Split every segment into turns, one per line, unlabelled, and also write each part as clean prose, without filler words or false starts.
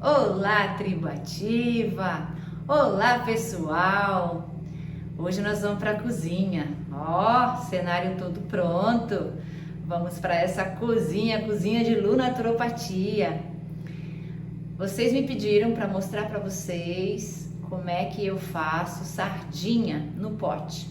Olá, tribo ativa! Olá, pessoal! Hoje nós vamos para a cozinha. Ó, cenário todo pronto. Vamos para essa cozinha de Lu Naturopatia. Vocês me pediram para mostrar para vocês como é que eu faço sardinha no pote.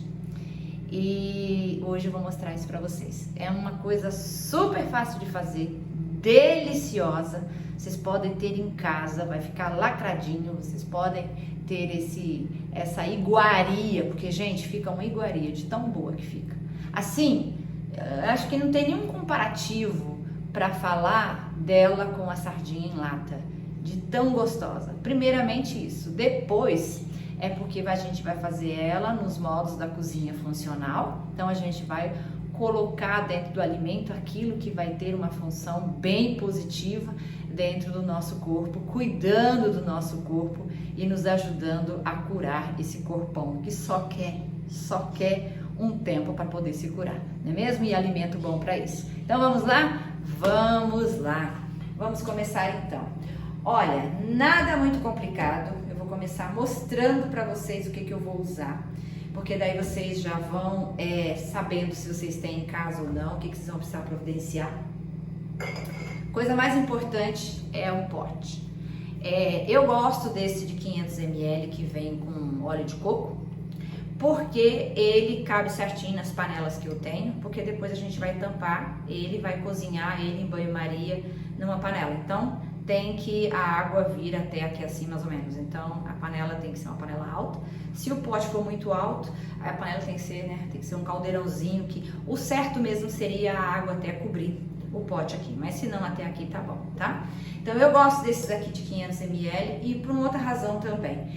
E hoje eu vou mostrar isso para vocês. É uma coisa super fácil de fazer, deliciosa. Vocês podem ter em casa, vai ficar lacradinho. Vocês podem ter essa iguaria, porque gente, fica uma iguaria de tão boa que fica. Assim, acho que não tem nenhum comparativo para falar dela com a sardinha em lata, de tão gostosa. Primeiramente isso, depois é porque a gente vai fazer ela nos modos da cozinha funcional. Então a gente vai colocar dentro do alimento aquilo que vai ter uma função bem positiva dentro do nosso corpo, cuidando do nosso corpo e nos ajudando a curar esse corpão que só quer um tempo para poder se curar, não é mesmo? E alimento bom para isso. Então vamos lá? Vamos lá! Vamos começar então. Olha, nada muito complicado, eu vou começar mostrando para vocês o que eu vou usar, porque daí vocês já vão sabendo se vocês têm em casa ou não, o que vocês vão precisar providenciar. Coisa mais importante é o pote. Eu gosto desse de 500 ml que vem com óleo de coco, porque ele cabe certinho nas panelas que eu tenho, porque depois a gente vai tampar, ele vai cozinhar ele em banho-maria numa panela. Então tem que a água vir até aqui assim mais ou menos. Então a panela tem que ser uma panela alta. Se o pote for muito alto, a panela tem que ser, tem que ser um caldeirãozinho, que o certo mesmo seria a água até cobrir o pote aqui, mas se não até aqui tá bom, tá? Então eu gosto desses aqui de 500 ml e por uma outra razão também.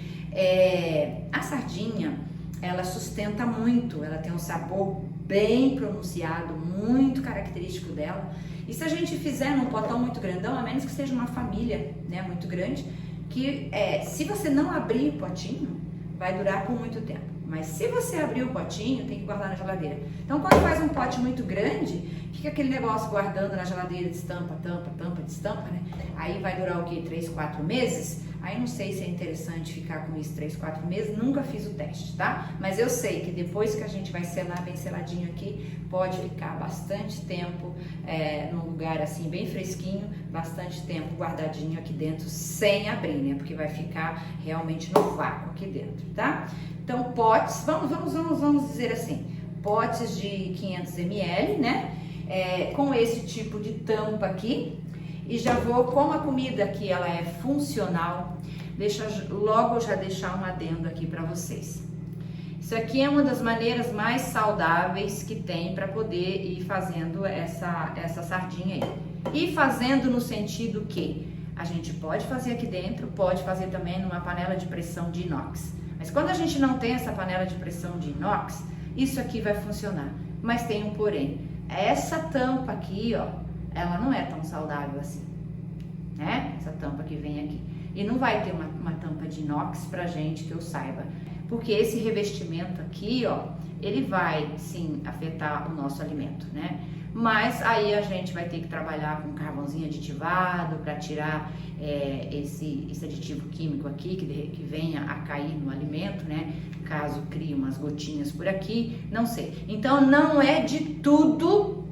A sardinha, ela sustenta muito, ela tem um sabor bem pronunciado, muito característico dela. E se a gente fizer num potão muito grandão, a menos que seja uma família, muito grande, que se você não abrir o potinho, vai durar por muito tempo. Mas se você abrir o potinho, tem que guardar na geladeira. Então quando faz um pote muito grande, fica aquele negócio guardando na geladeira, destampa, tampa, destampa, né? Aí vai durar o quê? 3, 4 meses? Aí não sei se é interessante ficar com isso 3, 4 meses, nunca fiz o teste, tá? Mas eu sei que depois que a gente vai selar bem seladinho aqui, pode ficar bastante tempo num lugar assim bem fresquinho, bastante tempo guardadinho aqui dentro sem abrir, né? Porque vai ficar realmente no vácuo aqui dentro, tá? Então potes, vamos dizer assim, potes de 500 ml, né? Com esse tipo de tampa aqui. E já vou, como a comida aqui ela é funcional, deixa logo já deixar um adendo aqui para vocês. Isso aqui é uma das maneiras mais saudáveis que tem para poder ir fazendo essa sardinha aí. E fazendo no sentido que a gente pode fazer aqui dentro, pode fazer também numa panela de pressão de inox. Mas quando a gente não tem essa panela de pressão de inox, isso aqui vai funcionar. Mas tem um porém. Essa tampa aqui, ó, ela não é tão saudável assim, né? Essa tampa que vem aqui. E não vai ter uma tampa de inox pra gente, que eu saiba. Porque esse revestimento aqui, ó, ele vai, sim, afetar o nosso alimento, né? Mas aí a gente vai ter que trabalhar com carvãozinho aditivado para tirar esse aditivo químico aqui que venha a cair no alimento, né? Caso crie umas gotinhas por aqui, não sei. Então não é de tudo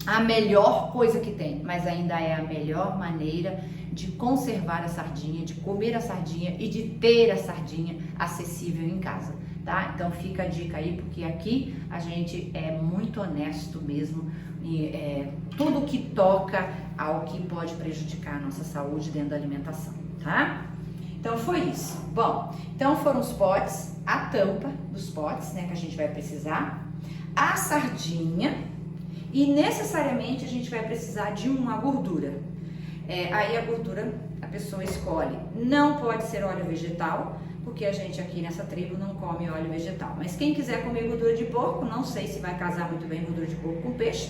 a melhor coisa que tem, mas ainda é a melhor maneira de conservar a sardinha, de comer a sardinha e de ter a sardinha acessível em casa, tá? Então fica a dica aí, porque aqui a gente é muito honesto mesmo e tudo que toca ao que pode prejudicar a nossa saúde dentro da alimentação, tá? Então foi isso. Bom, então foram os potes, a tampa dos potes, né, que a gente vai precisar, a sardinha. E necessariamente a gente vai precisar de uma gordura. Aí a gordura a pessoa escolhe. Não pode ser óleo vegetal, porque a gente aqui nessa tribo não come óleo vegetal. Mas quem quiser comer gordura de porco, não sei se vai casar muito bem gordura de porco com peixe.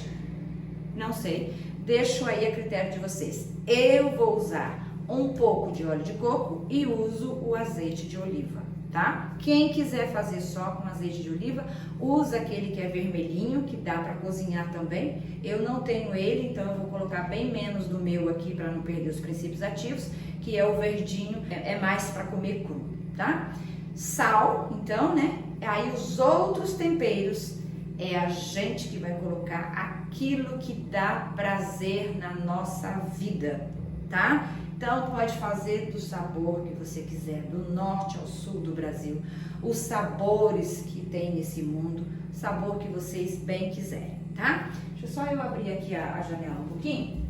Não sei. Deixo aí a critério de vocês. Eu vou usar um pouco de óleo de coco e uso o azeite de oliva, tá? Quem quiser fazer só com azeite de oliva, usa aquele que é vermelhinho, que dá para cozinhar também. Eu não tenho ele, então eu vou colocar bem menos do meu aqui para não perder os princípios ativos, que é o verdinho, é mais para comer cru, tá? Sal, então, né? Aí os outros temperos é a gente que vai colocar aquilo que dá prazer na nossa vida, tá? Então pode fazer do sabor que você quiser, do norte ao sul do Brasil, os sabores que tem nesse mundo, sabor que vocês bem quiserem, tá? Deixa só eu abrir aqui a janela um pouquinho,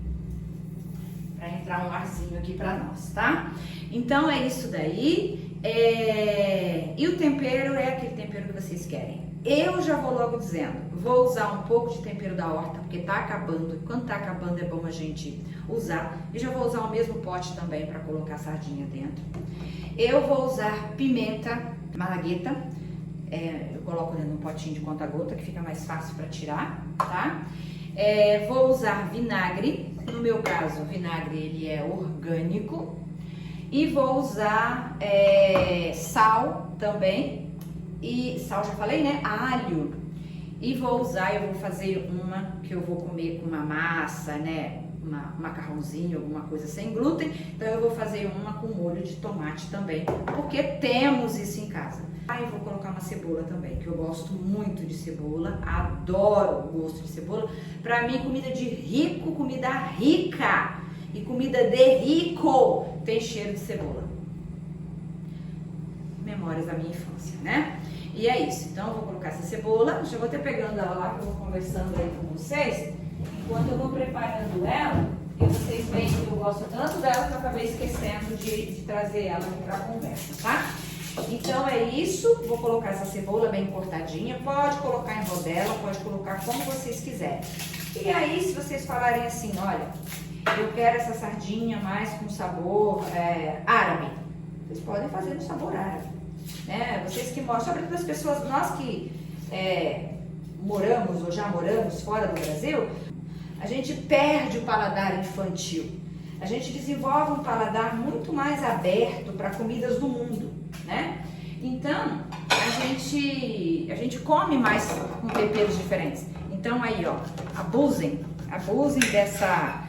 para entrar um arzinho aqui para nós, tá? Então é isso daí, e o tempero é aquele tempero que vocês querem. Eu já vou logo dizendo, vou usar um pouco de tempero da horta, porque tá acabando, quando tá acabando é bom a gente usar. E já vou usar o mesmo pote também para colocar a sardinha dentro. Eu vou usar pimenta malagueta, eu coloco dentro de um potinho de conta-gota, que fica mais fácil para tirar, tá? Vou usar vinagre, no meu caso o vinagre ele é orgânico. E vou usar sal também. E sal já falei, né? Alho. E vou usar, eu vou fazer uma que eu vou comer com uma massa, né? Um macarrãozinho, alguma coisa sem glúten. Então eu vou fazer uma com molho de tomate também, porque temos isso em casa. Aí eu vou colocar uma cebola também, que eu gosto muito de cebola, adoro o gosto de cebola. Pra mim, comida de rico, comida rica. E comida de rico tem cheiro de cebola. Memórias da minha infância, né? E é isso, então eu vou colocar essa cebola, já vou até pegando ela lá, que eu vou conversando aí com vocês, enquanto eu vou preparando ela, e vocês veem que eu gosto tanto dela que eu acabei esquecendo de trazer ela aqui pra conversa, tá? Então é isso, vou colocar essa cebola bem cortadinha, pode colocar em rodela, pode colocar como vocês quiserem. E aí, se vocês falarem assim, olha, eu quero essa sardinha mais com sabor árabe, vocês podem fazer no sabor árabe. Né? Vocês que moram, sobretudo as pessoas, nós que moramos ou já moramos fora do Brasil, a gente perde o paladar infantil. A gente desenvolve um paladar muito mais aberto para comidas do mundo, né? Então, a gente come mais com temperos diferentes. Então aí, ó, abusem dessa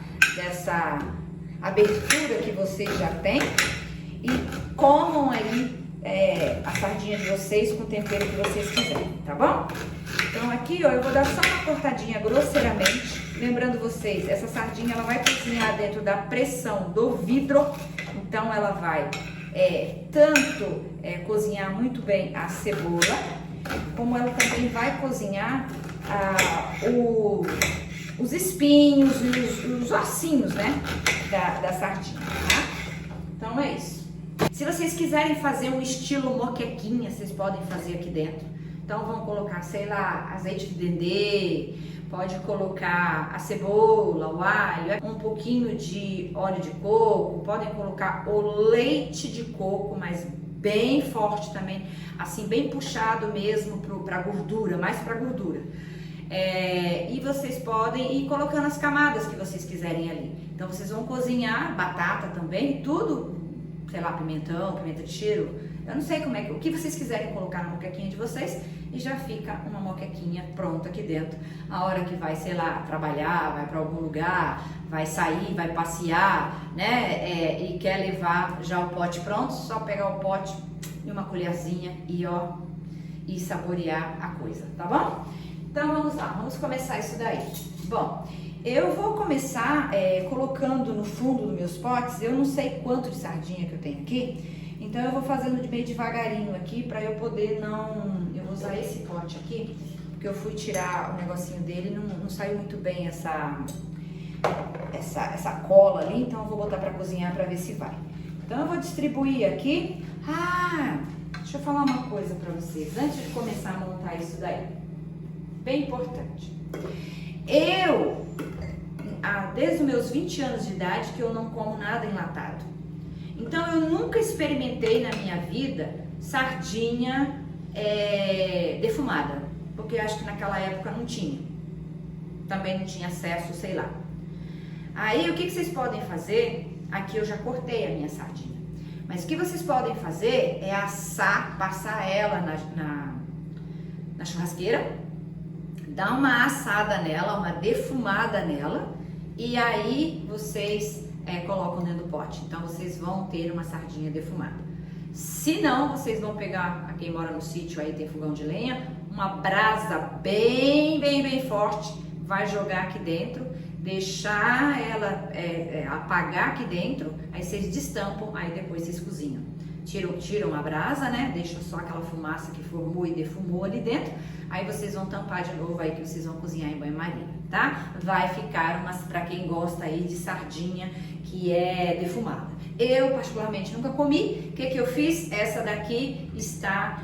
abertura que vocês já têm e comam aí a sardinha de vocês com o tempero que vocês quiserem, tá bom? Então aqui, ó, eu vou dar só uma cortadinha grosseiramente. Lembrando vocês, essa sardinha ela vai cozinhar dentro da pressão do vidro. Então ela vai tanto cozinhar muito bem a cebola, como ela também vai cozinhar os espinhos e os ossinhos, né, da sardinha, tá? Então é isso. Se vocês quiserem fazer um estilo moquequinha, vocês podem fazer aqui dentro. Então vão colocar, sei lá, azeite de dendê, pode colocar a cebola, o alho, um pouquinho de óleo de coco, podem colocar o leite de coco, mas bem forte também, assim bem puxado mesmo para gordura, mais para gordura. E vocês podem ir colocando as camadas que vocês quiserem ali. Então vocês vão cozinhar batata também, tudo, sei lá, pimentão, pimenta de cheiro, eu não sei o que vocês quiserem colocar na moquequinha de vocês e já fica uma moquequinha pronta aqui dentro. A hora que vai, sei lá, trabalhar, vai para algum lugar, vai sair, vai passear, né, e quer levar já o pote pronto, só pegar o pote e uma colherzinha e saborear a coisa, tá bom? Então vamos lá, vamos começar isso daí. Bom, eu vou começar colocando no fundo dos meus potes, eu não sei quanto de sardinha que eu tenho aqui, então eu vou fazendo de meio devagarinho aqui para eu poder eu vou usar esse pote aqui, porque eu fui tirar o negocinho dele e não saiu muito bem essa cola ali, então eu vou botar para cozinhar para ver se vai. Então eu vou distribuir aqui. Deixa eu falar uma coisa para vocês, antes de começar a montar isso daí, bem importante. Desde os meus 20 anos de idade que eu não como nada enlatado. Então eu nunca experimentei na minha vida sardinha defumada, porque acho que naquela época não tinha. Também não tinha acesso, sei lá. Aí o que vocês podem fazer? Aqui eu já cortei a minha sardinha. Mas o que vocês podem fazer é assar, passar ela na churrasqueira, dar uma assada nela, uma defumada nela, e aí vocês colocam dentro do pote. Então vocês vão ter uma sardinha defumada. Se não, vocês vão pegar, quem mora no sítio aí tem fogão de lenha, uma brasa bem forte, vai jogar aqui dentro, deixar ela apagar aqui dentro, aí vocês destampam, aí depois vocês cozinham. Tiram a brasa, né? Deixam só aquela fumaça que formou e defumou ali dentro. Aí vocês vão tampar de novo aí que vocês vão cozinhar em banho-maria, tá? Vai ficar pra quem gosta aí de sardinha que é defumada. Eu particularmente nunca comi. O que eu fiz? Essa daqui está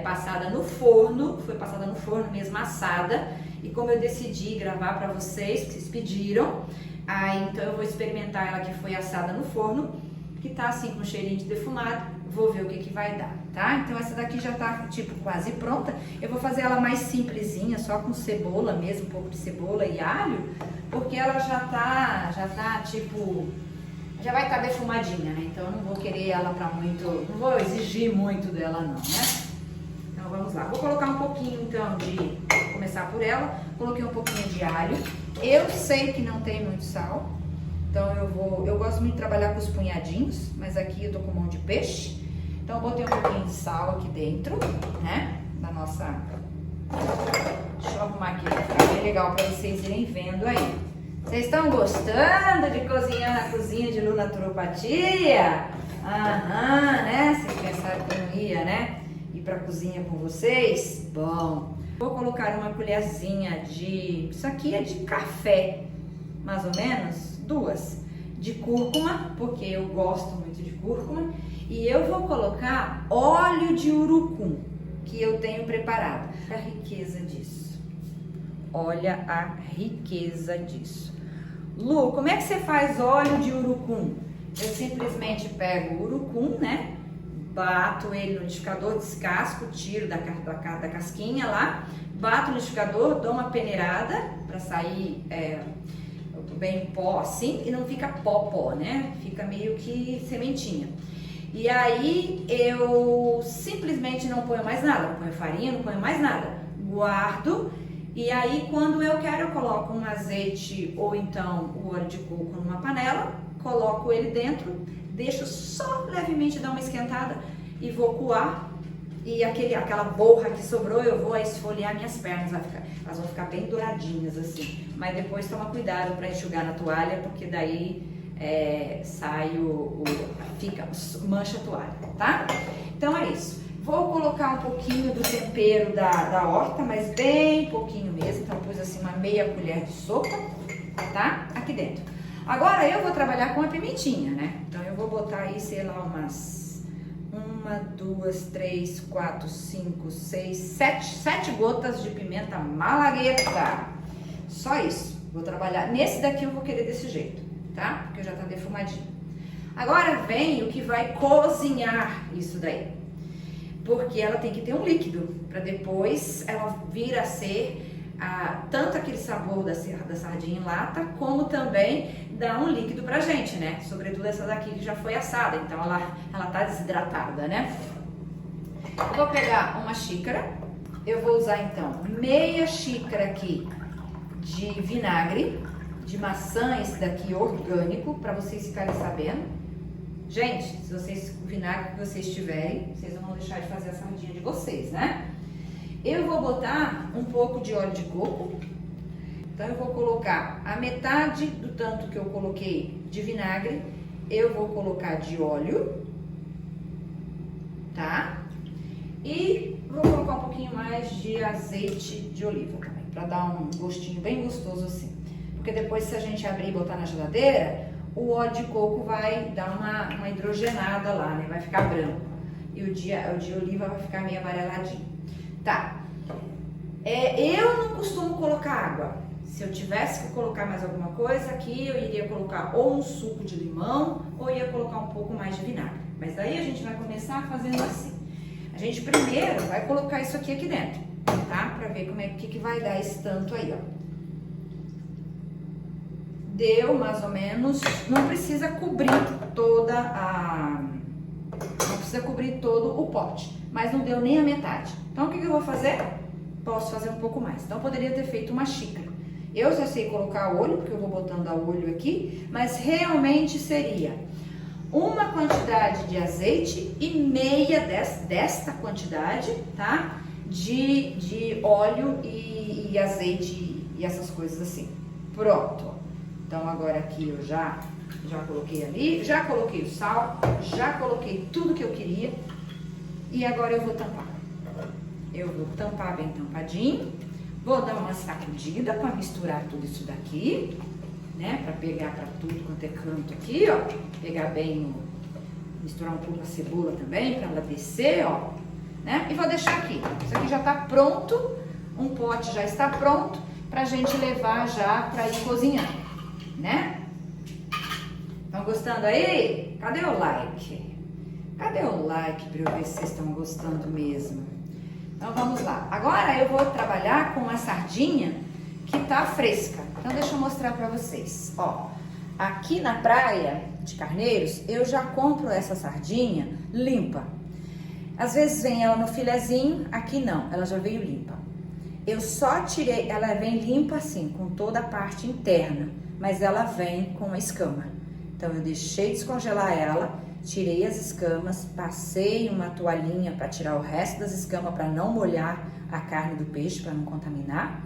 passada no forno, foi passada no forno mesmo, assada. E como eu decidi gravar pra vocês, que vocês pediram, aí então eu vou experimentar ela que foi assada no forno, que tá assim com cheirinho de defumado, vou ver o que vai dar, tá? Então essa daqui já tá tipo quase pronta. Eu vou fazer ela mais simplesinha, só com cebola mesmo, um pouco de cebola e alho, porque ela já tá tipo, já vai estar defumadinha, né? Então eu não vou querer ela pra muito, não vou exigir muito dela não, né? Então vamos lá, vou colocar um pouquinho então vou começar por ela, coloquei um pouquinho de alho. Eu sei que não tem muito sal, então eu gosto muito de trabalhar com os punhadinhos, mas aqui eu tô com mão de peixe. Então eu botei um pouquinho de sal aqui dentro, né, da nossa... Deixa eu arrumar aqui pra ficar bem legal pra vocês irem vendo aí. Vocês estão gostando de cozinhar na cozinha de Lu Naturopatia? Aham, né? Vocês pensaram que eu não ia, né? Ir pra cozinha com vocês? Bom, vou colocar uma colherzinha de... Isso aqui é de café, mais ou menos, 2 de cúrcuma, porque eu gosto muito de cúrcuma. E eu vou colocar óleo de urucum, que eu tenho preparado. Olha a riqueza disso. Olha a riqueza disso. Lu, como é que você faz óleo de urucum? Eu simplesmente pego o urucum, né? Bato ele no liquidificador, descasco, tiro da casquinha lá, bato no liquidificador, dou uma peneirada para sair bem pó assim, e não fica pó, né? Fica meio que sementinha. E aí eu simplesmente não ponho mais nada, não ponho farinha, não ponho mais nada. Guardo, e aí quando eu quero eu coloco um azeite ou então o óleo de coco numa panela, coloco ele dentro, deixo só levemente dar uma esquentada e vou coar. E aquela borra que sobrou eu vou esfoliar minhas pernas, elas vão ficar bem douradinhas assim. Mas depois toma cuidado para enxugar na toalha, porque daí sai mancha a toalha, tá? Então é isso. Vou colocar um pouquinho do tempero da horta, mas bem pouquinho mesmo. Então pus assim uma meia colher de sopa, tá? Aqui dentro. Agora eu vou trabalhar com a pimentinha, né? Então eu vou botar aí, sei lá, umas 1, 2, 3, 4, 5, 6, 7 gotas de pimenta malagueta. Só isso. Vou trabalhar. Nesse daqui eu vou querer desse jeito, tá? Porque já tá defumadinho. Agora vem o que vai cozinhar isso daí. Porque ela tem que ter um líquido, para depois ela vir a ser tanto aquele sabor da sardinha em lata, como também dar um líquido pra gente, né? Sobretudo essa daqui que já foi assada, então ela tá desidratada, né? Eu vou pegar uma xícara, eu vou usar então meia xícara aqui de vinagre, de maçã, esse daqui orgânico, para vocês ficarem sabendo. Gente, o vinagre que vocês tiverem, vocês não vão deixar de fazer a sardinha de vocês, né? Eu vou botar um pouco de óleo de coco. Então eu vou colocar a metade do tanto que eu coloquei de vinagre, eu vou colocar de óleo, tá? E vou colocar um pouquinho mais de azeite de oliva também, para dar um gostinho bem gostoso assim. Porque depois, se a gente abrir e botar na geladeira, o óleo de coco vai dar uma hidrogenada lá, né? Vai ficar branco. E o de oliva vai ficar meio amareladinho. Tá. Eu não costumo colocar água. Se eu tivesse que colocar mais alguma coisa aqui, eu iria colocar ou um suco de limão, ou ia colocar um pouco mais de vinagre. Mas daí a gente vai começar fazendo assim. A gente primeiro vai colocar isso aqui dentro, tá? Pra ver como que vai dar esse tanto aí, ó. Deu mais ou menos, não precisa cobrir toda precisa cobrir todo o pote, mas não deu nem a metade. Então o que eu vou fazer? Posso fazer um pouco mais. Então poderia ter feito uma xícara. Eu já sei colocar olho, porque eu vou botando a olho aqui, mas realmente seria uma quantidade de azeite e meia desta quantidade, tá? De óleo e azeite e essas coisas assim. Pronto. Então agora aqui eu já coloquei ali, já coloquei o sal, já coloquei tudo que eu queria e agora eu vou tampar. Eu vou tampar bem tampadinho, vou dar uma sacudida para misturar tudo isso daqui, né? Para pegar para tudo quanto é canto aqui, ó. Pegar bem, misturar um pouco a cebola também para ela descer, ó. Né? E vou deixar aqui. Isso aqui já tá pronto, um pote já está pronto pra gente levar já para ir cozinhando, né? Estão gostando aí? Cadê o like? Cadê o like para eu ver se vocês estão gostando mesmo? Então vamos lá. Agora eu vou trabalhar com uma sardinha que tá fresca. Então deixa eu mostrar para vocês. Ó, aqui na praia de Carneiros eu já compro essa sardinha limpa. Às vezes vem ela no filezinho, aqui não, ela já veio limpa. Eu só tirei, ela vem limpa assim, com toda a parte interna, mas ela vem com a escama. Então eu deixei descongelar ela, tirei as escamas, passei uma toalhinha para tirar o resto das escamas para não molhar a carne do peixe, para não contaminar.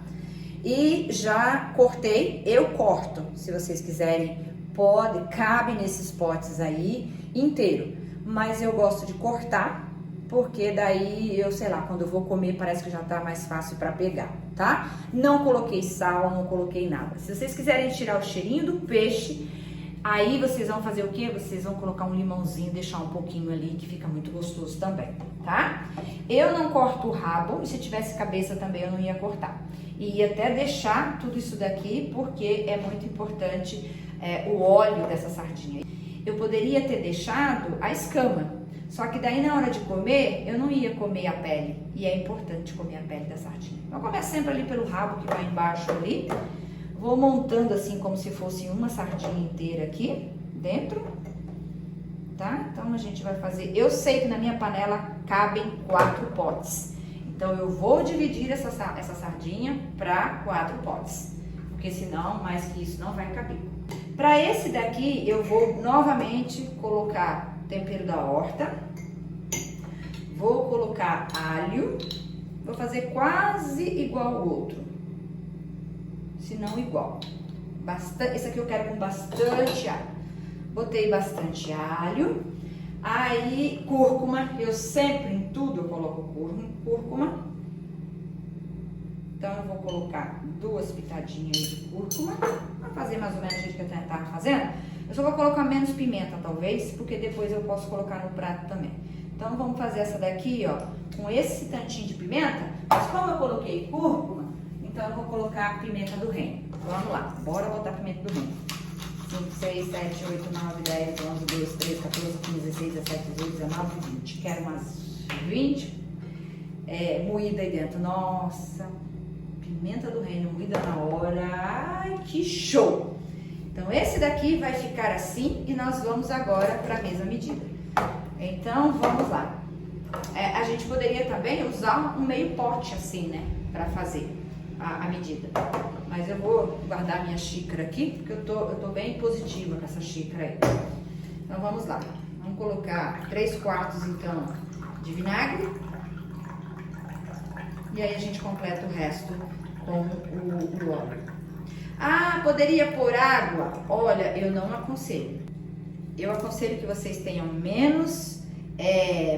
E já cortei, eu corto, se vocês quiserem, pode, cabe nesses potes aí inteiro. Mas eu gosto de cortar, porque daí eu, sei lá, quando eu vou comer parece que já tá mais fácil para pegar, tá? Não coloquei sal, não coloquei nada. Se vocês quiserem tirar o cheirinho do peixe, aí vocês vão fazer o quê? Vocês vão colocar um limãozinho, deixar um pouquinho ali, que fica muito gostoso também, tá? Eu não corto o rabo, e se tivesse cabeça também eu não ia cortar. E ia até deixar tudo isso daqui, porque é muito importante o óleo dessa sardinha. Eu poderia ter deixado a escama, só que daí na hora de comer, eu não ia comer a pele. E é importante comer a pele da sardinha. Eu começo sempre ali pelo rabo que vai embaixo ali. Vou montando assim como se fosse uma sardinha inteira aqui dentro. Tá? Então a gente vai fazer... Eu sei que na minha panela cabem 4 potes. Então eu vou dividir essa sardinha para 4 potes. Porque senão, mais que isso, não vai caber. Para esse daqui, eu vou novamente colocar tempero da horta, vou colocar alho, vou fazer quase igual ao outro, se não igual. Esse aqui eu quero com bastante alho. Botei bastante alho, aí cúrcuma, eu sempre em tudo eu coloco cúrcuma. Então eu vou colocar 2 pitadinhas de cúrcuma, para fazer mais ou menos o jeito que eu estava fazendo. Eu só vou colocar menos pimenta, talvez, porque depois eu posso colocar no prato também. Então, vamos fazer essa daqui, ó, com esse tantinho de pimenta. Mas como eu coloquei cúrcuma, então eu vou colocar pimenta do reino. Vamos lá, bora botar pimenta do reino. 5, 6, 7, 8, 9, 10, 11, 12, 13, 14, 15, 16, 17, 18, 19, 20. Quero umas 20 moída aí dentro. Nossa, pimenta do reino moída na hora. Ai, que show! Então, esse daqui vai ficar assim e nós vamos agora para a mesma medida. Então, vamos lá. A gente poderia também usar um meio pote assim, né? Para fazer a medida. Mas eu vou guardar minha xícara aqui, porque eu tô bem positiva com essa xícara aí. Então, vamos lá. Vamos colocar 3/4, então, de vinagre. E aí a gente completa o resto com o óleo. Ah, poderia pôr água? Olha, eu não aconselho. Eu aconselho que vocês tenham menos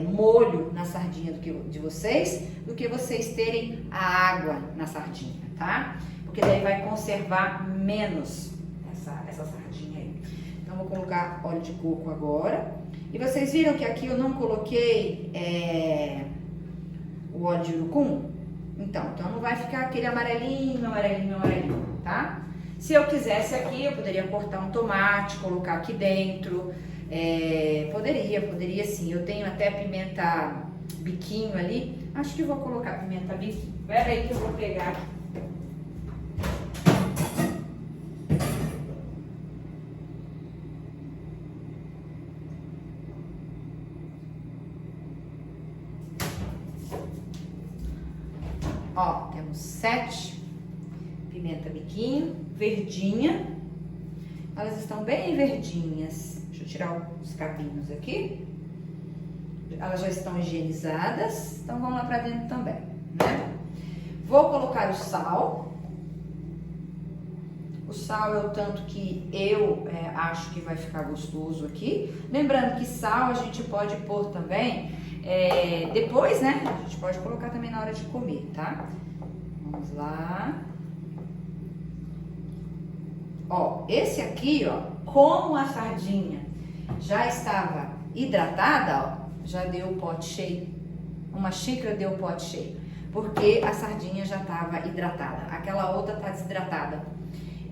molho na sardinha de vocês do que vocês terem a água na sardinha, tá? Porque daí vai conservar menos essa sardinha aí. Então, vou colocar óleo de coco agora. E vocês viram que aqui eu não coloquei o óleo de urucum? Então não vai ficar aquele amarelinho, tá? Se eu quisesse aqui, eu poderia cortar um tomate, colocar aqui dentro. Poderia sim. Eu tenho até pimenta biquinho ali. Acho que vou colocar pimenta biquinho. Espera aí que eu vou pegar aqui. Ó, temos 7. Pimenta biquinho, verdinha. Elas estão bem verdinhas. Deixa eu tirar os cabinhos aqui. Elas já estão higienizadas, então vamos lá pra dentro também, né? Vou colocar o sal. O sal é o tanto que eu acho que vai ficar gostoso aqui. Lembrando que sal a gente pode pôr também depois, né? A gente pode colocar também na hora de comer, tá? Vamos lá. Ó, esse aqui, ó, como a sardinha já estava hidratada, ó, já deu o pote cheio. Uma xícara deu o pote cheio. Porque a sardinha já estava hidratada. Aquela outra tá desidratada.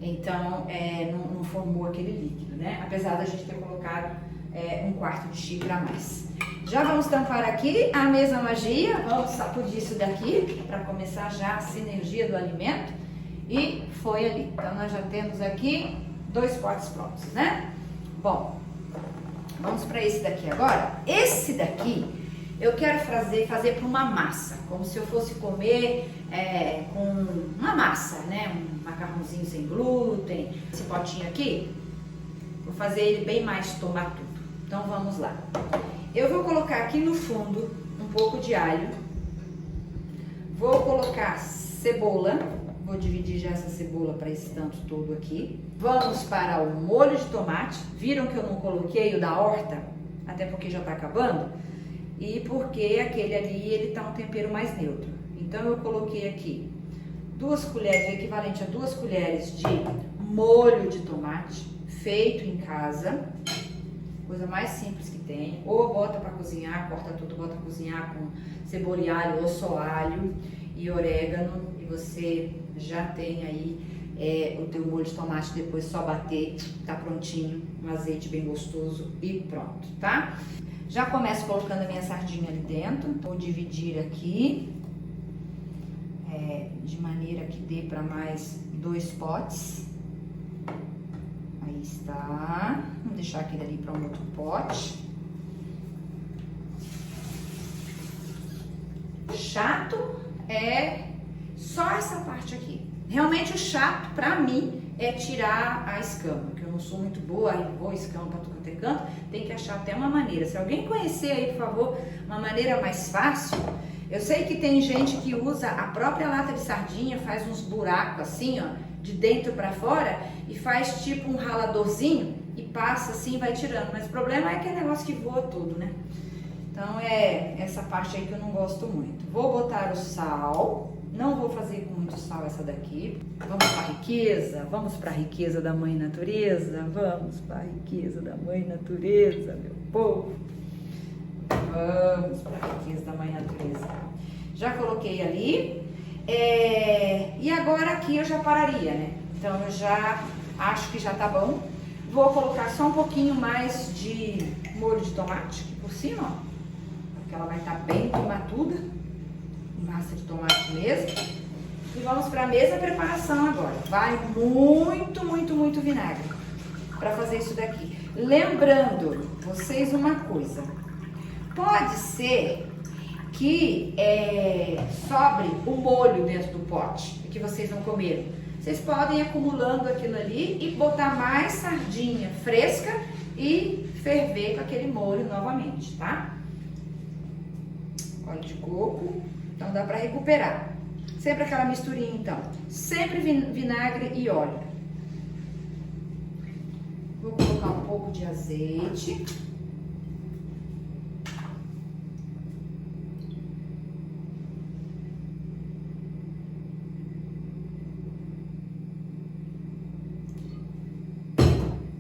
Então, não formou aquele líquido, né? Apesar da gente ter colocado 1/4 de xícara a mais. Já vamos tampar aqui a mesma magia. Vamos sacudir isso daqui para começar já a sinergia do alimento. E foi ali. Então, nós já temos aqui 2 potes prontos, né? Bom, vamos para esse daqui agora. Esse daqui eu quero fazer para uma massa, como se eu fosse comer com uma massa, né? Um macarrãozinho sem glúten. Esse potinho aqui, vou fazer ele bem mais tomatudo. Então vamos lá. Eu vou colocar aqui no fundo um pouco de alho. Vou colocar cebola. Vou dividir já essa cebola para esse tanto todo aqui. Vamos para o molho de tomate. Viram que eu não coloquei o da horta? Até porque já tá acabando. E porque aquele ali, ele tá um tempero mais neutro. Então eu coloquei aqui 2 colheres, equivalente a 2 colheres de molho de tomate, feito em casa. Coisa mais simples que tem. Ou bota para cozinhar, corta tudo, bota para cozinhar com cebola e alho, ou só alho e orégano. E você já tem aí o teu molho de tomate, depois só bater, tá prontinho, um azeite bem gostoso e pronto, tá? Já começo colocando a minha sardinha ali dentro. Vou dividir aqui, de maneira que dê para mais 2 potes. Aí está. Vamos deixar aquele ali para um outro pote. Chato é só essa parte aqui. Realmente o chato pra mim é tirar a escama, que eu não sou muito boa, aí vou escama pra tudo quanto é canto, tem que achar até uma maneira. Se alguém conhecer aí, por favor, uma maneira mais fácil. Eu sei que tem gente que usa a própria lata de sardinha, faz uns buracos assim, ó, de dentro pra fora e faz tipo um raladorzinho e passa assim e vai tirando. Mas o problema é aquele negócio que voa tudo, né? Então é essa parte aí que eu não gosto muito. Vou botar o sal. Não vou fazer com muito sal essa daqui. Vamos para a riqueza? Vamos para a riqueza da Mãe Natureza? Vamos para a riqueza da Mãe Natureza, meu povo. Vamos para a riqueza da Mãe Natureza. Já coloquei ali. E agora aqui eu já pararia, né? Então eu já acho que já tá bom. Vou colocar só um pouquinho mais de molho de tomate aqui por cima, ó. Porque ela vai estar bem tomatuda. Massa de tomate mesmo. E vamos para a mesma preparação agora. Vai muito, muito, muito vinagre para fazer isso daqui. Lembrando vocês uma coisa. Pode ser que sobre o molho dentro do pote que vocês não comeram. Vocês podem ir acumulando aquilo ali e botar mais sardinha fresca e ferver com aquele molho novamente, tá? Óleo de coco. Então dá para recuperar. Sempre aquela misturinha então. Sempre vinagre e óleo. Vou colocar um pouco de azeite.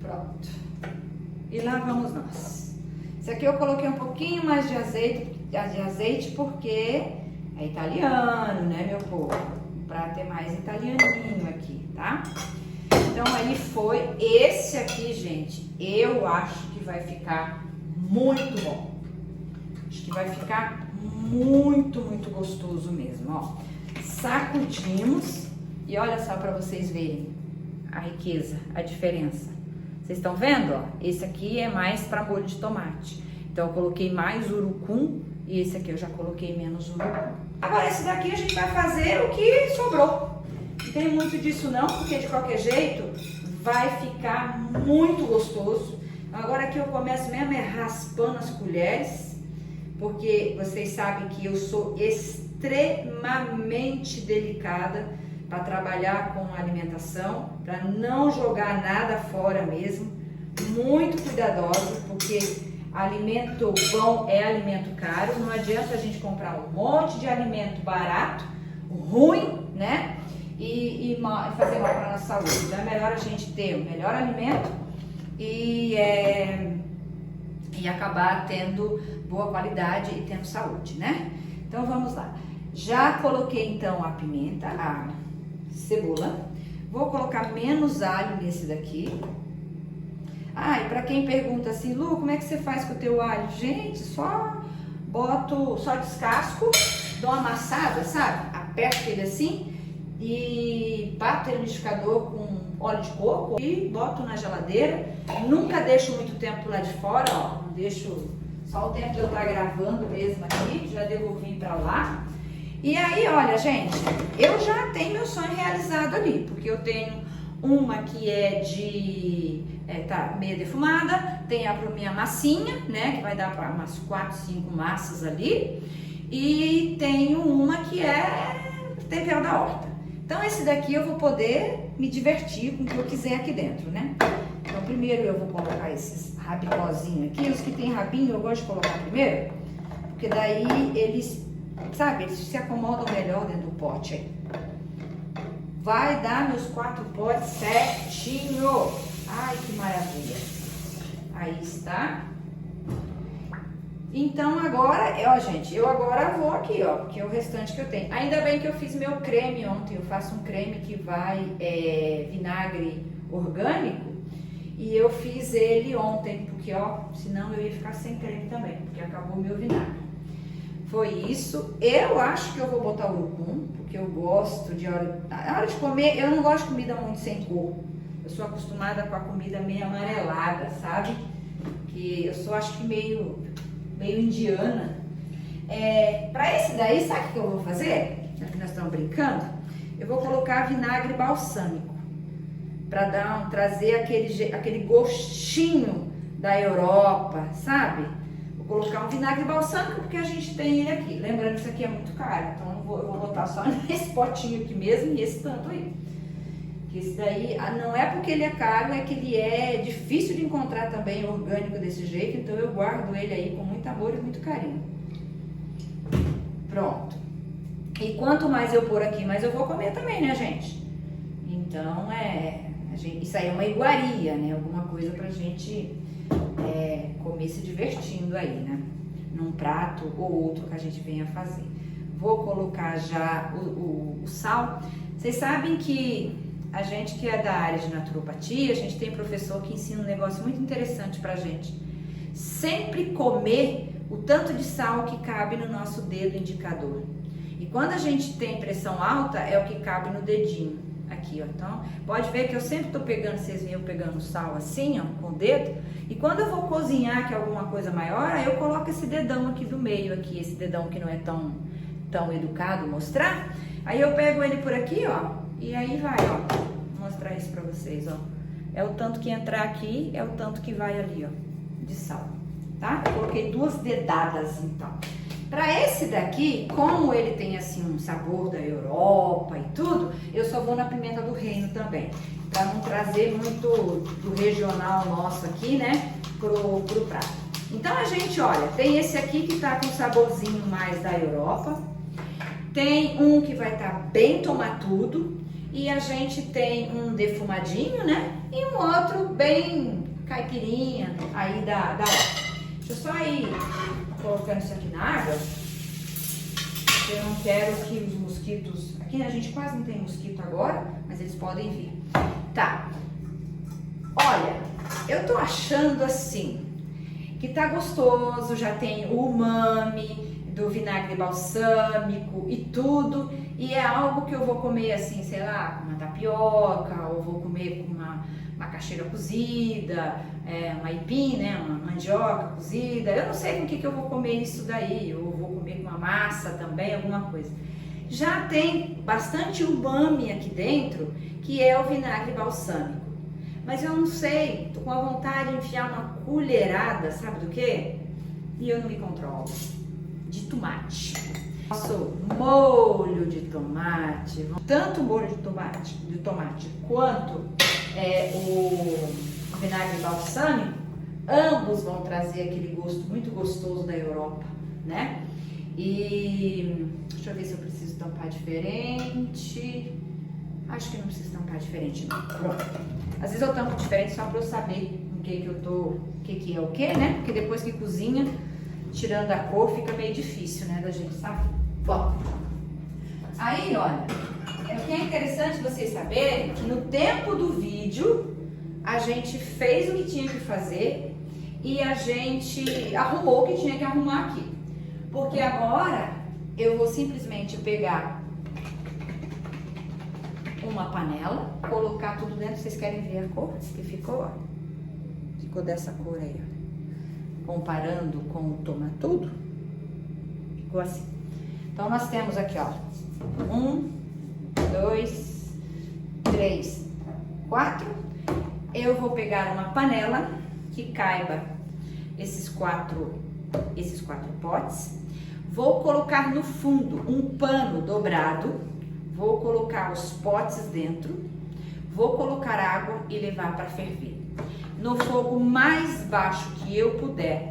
Pronto. E lá vamos nós. Esse aqui eu coloquei um pouquinho mais de azeite porque é italiano, né, meu povo? Pra ter mais italianinho aqui, tá? Então aí foi. Esse aqui, gente, eu acho que vai ficar muito bom. Acho que vai ficar muito, muito gostoso mesmo, ó. Sacudimos e olha só pra vocês verem a riqueza, a diferença. Vocês estão vendo, ó? Esse aqui é mais pra molho de tomate. Então eu coloquei mais urucum E esse aqui eu já coloquei menos urucum. Agora esse daqui a gente vai fazer o que sobrou. Não tem muito disso não, porque de qualquer jeito vai ficar muito gostoso. Agora aqui eu começo mesmo raspando as colheres, porque vocês sabem que eu sou extremamente delicada para trabalhar com alimentação, para não jogar nada fora mesmo, muito cuidadosa, porque alimento bom é alimento caro, não adianta a gente comprar um monte de alimento barato, ruim, né? E fazer mal para a nossa saúde. Então é melhor a gente ter o melhor alimento e acabar tendo boa qualidade e tendo saúde, né? Então vamos lá. Já coloquei então a pimenta, a cebola. Vou colocar menos alho nesse daqui. Ah, e para quem pergunta assim, Lu, como é que você faz com o teu alho? Gente, só descasco, dou uma amassada, sabe? Aperto ele assim e bato ele no liquidificador com óleo de coco e boto na geladeira. Nunca deixo muito tempo lá de fora, ó. Não deixo só o tempo de eu estar gravando mesmo aqui, já devolvi para lá. E aí, olha, gente, eu já tenho meu sonho realizado ali, porque eu tenho uma que é tá meio defumada, tem a minha massinha, né, que vai dar para umas 4, 5 massas ali, e tenho uma que é tempero da horta. Então esse daqui eu vou poder me divertir com o que eu quiser aqui dentro, né? Então primeiro eu vou colocar esses rabicózinhos aqui, os que tem rabinho eu gosto de colocar primeiro, porque daí eles, sabe, eles se acomodam melhor dentro do pote aí. Vai dar meus 4 potes certinho. Ai, que maravilha. Aí está. Então agora, ó gente, eu agora vou aqui, ó, porque é o restante que eu tenho. Ainda bem que eu fiz meu creme ontem. Eu faço um creme que vai vinagre orgânico. E eu fiz ele ontem, porque ó, senão eu ia ficar sem creme também, porque acabou o meu vinagre. Foi isso. Eu acho que eu vou botar urucum, porque eu gosto de na hora de comer, eu não gosto de comida muito sem cor. Eu sou acostumada com a comida meio amarelada, sabe? Que eu sou, acho que meio indiana. Para esse daí, sabe o que eu vou fazer? Já que nós estamos brincando, eu vou colocar vinagre balsâmico para trazer aquele gostinho da Europa, sabe? Vou colocar um vinagre balsâmico porque a gente tem ele aqui. Lembrando que isso aqui é muito caro, então eu vou botar só nesse potinho aqui mesmo e esse tanto aí. Que esse daí não é porque ele é caro, é que ele é difícil de encontrar também orgânico desse jeito, então eu guardo ele aí com muito amor e muito carinho. Pronto. E quanto mais eu pôr aqui, mais eu vou comer também, né, gente? Então isso aí é uma iguaria, né? Alguma coisa pra gente comer se divertindo aí, né? Num prato ou outro que a gente venha fazer. Vou colocar já o sal. Vocês sabem que a gente que é da área de naturopatia, a gente tem professor que ensina um negócio muito interessante pra gente. Sempre comer o tanto de sal que cabe no nosso dedo indicador. E quando a gente tem pressão alta, é o que cabe no dedinho. Aqui, ó. Então, pode ver que eu sempre tô pegando, vocês veem eu pegando sal assim, ó, com o dedo. E quando eu vou cozinhar, que é alguma coisa maior, aí eu coloco esse dedão aqui do meio, aqui, esse dedão que não é tão educado mostrar. Aí eu pego ele por aqui, ó, e aí vai, ó. Vou mostrar isso pra vocês, ó. É o tanto que entrar aqui, é o tanto que vai ali, ó, de sal, tá? Eu coloquei 2 dedadas, então. Para esse daqui, como ele tem assim um sabor da Europa e tudo, eu só vou na pimenta do reino também, para não trazer muito do regional nosso aqui, né, pro prato. Então a gente, olha, tem esse aqui que tá com saborzinho mais da Europa, tem um que vai estar bem tomatudo e a gente tem um defumadinho, né, e um outro bem caipirinha aí da Europa. Deixa eu só ir colocando isso aqui na água, porque eu não quero que os mosquitos... Aqui a gente quase não tem mosquito agora, mas eles podem vir. Tá. Olha, eu tô achando assim, que tá gostoso, já tem o umami do vinagre balsâmico e tudo, e é algo que eu vou comer assim, sei lá, com uma tapioca, ou vou comer com uma macaxeira cozida, uma aipim, né, uma mandioca cozida. Eu não sei com o que eu vou comer isso daí, eu vou comer com uma massa também, alguma coisa. Já tem bastante umami aqui dentro, que é o vinagre balsâmico. Mas eu não sei, tô com a vontade de enfiar uma colherada, sabe do quê? E eu não me controlo. De tomate. Faço molho de tomate, tanto molho de tomate quanto o vinagre balsâmico, ambos vão trazer aquele gosto muito gostoso da Europa, né? E deixa eu ver se eu preciso tampar diferente. Acho que não preciso tampar diferente não. Pronto. Às vezes eu tampo diferente só para eu saber o que que é o que, né? Porque depois que cozinha, tirando a cor, fica meio difícil, né, da gente saber. Bom, aí olha, o que é interessante vocês saberem que no tempo do vídeo a gente fez o que tinha que fazer e a gente arrumou o que tinha que arrumar aqui. Porque agora eu vou simplesmente pegar uma panela, colocar tudo dentro. Vocês querem ver a cor que ficou? Ó. Ficou dessa cor aí, ó. Comparando com o tomatudo, ficou assim. Então nós temos aqui, ó, 1, 2, 3, 4. Eu vou pegar uma panela que caiba esses quatro potes. Vou colocar no fundo um pano dobrado. Vou colocar os potes dentro. Vou colocar água e levar para ferver. No fogo mais baixo que eu puder.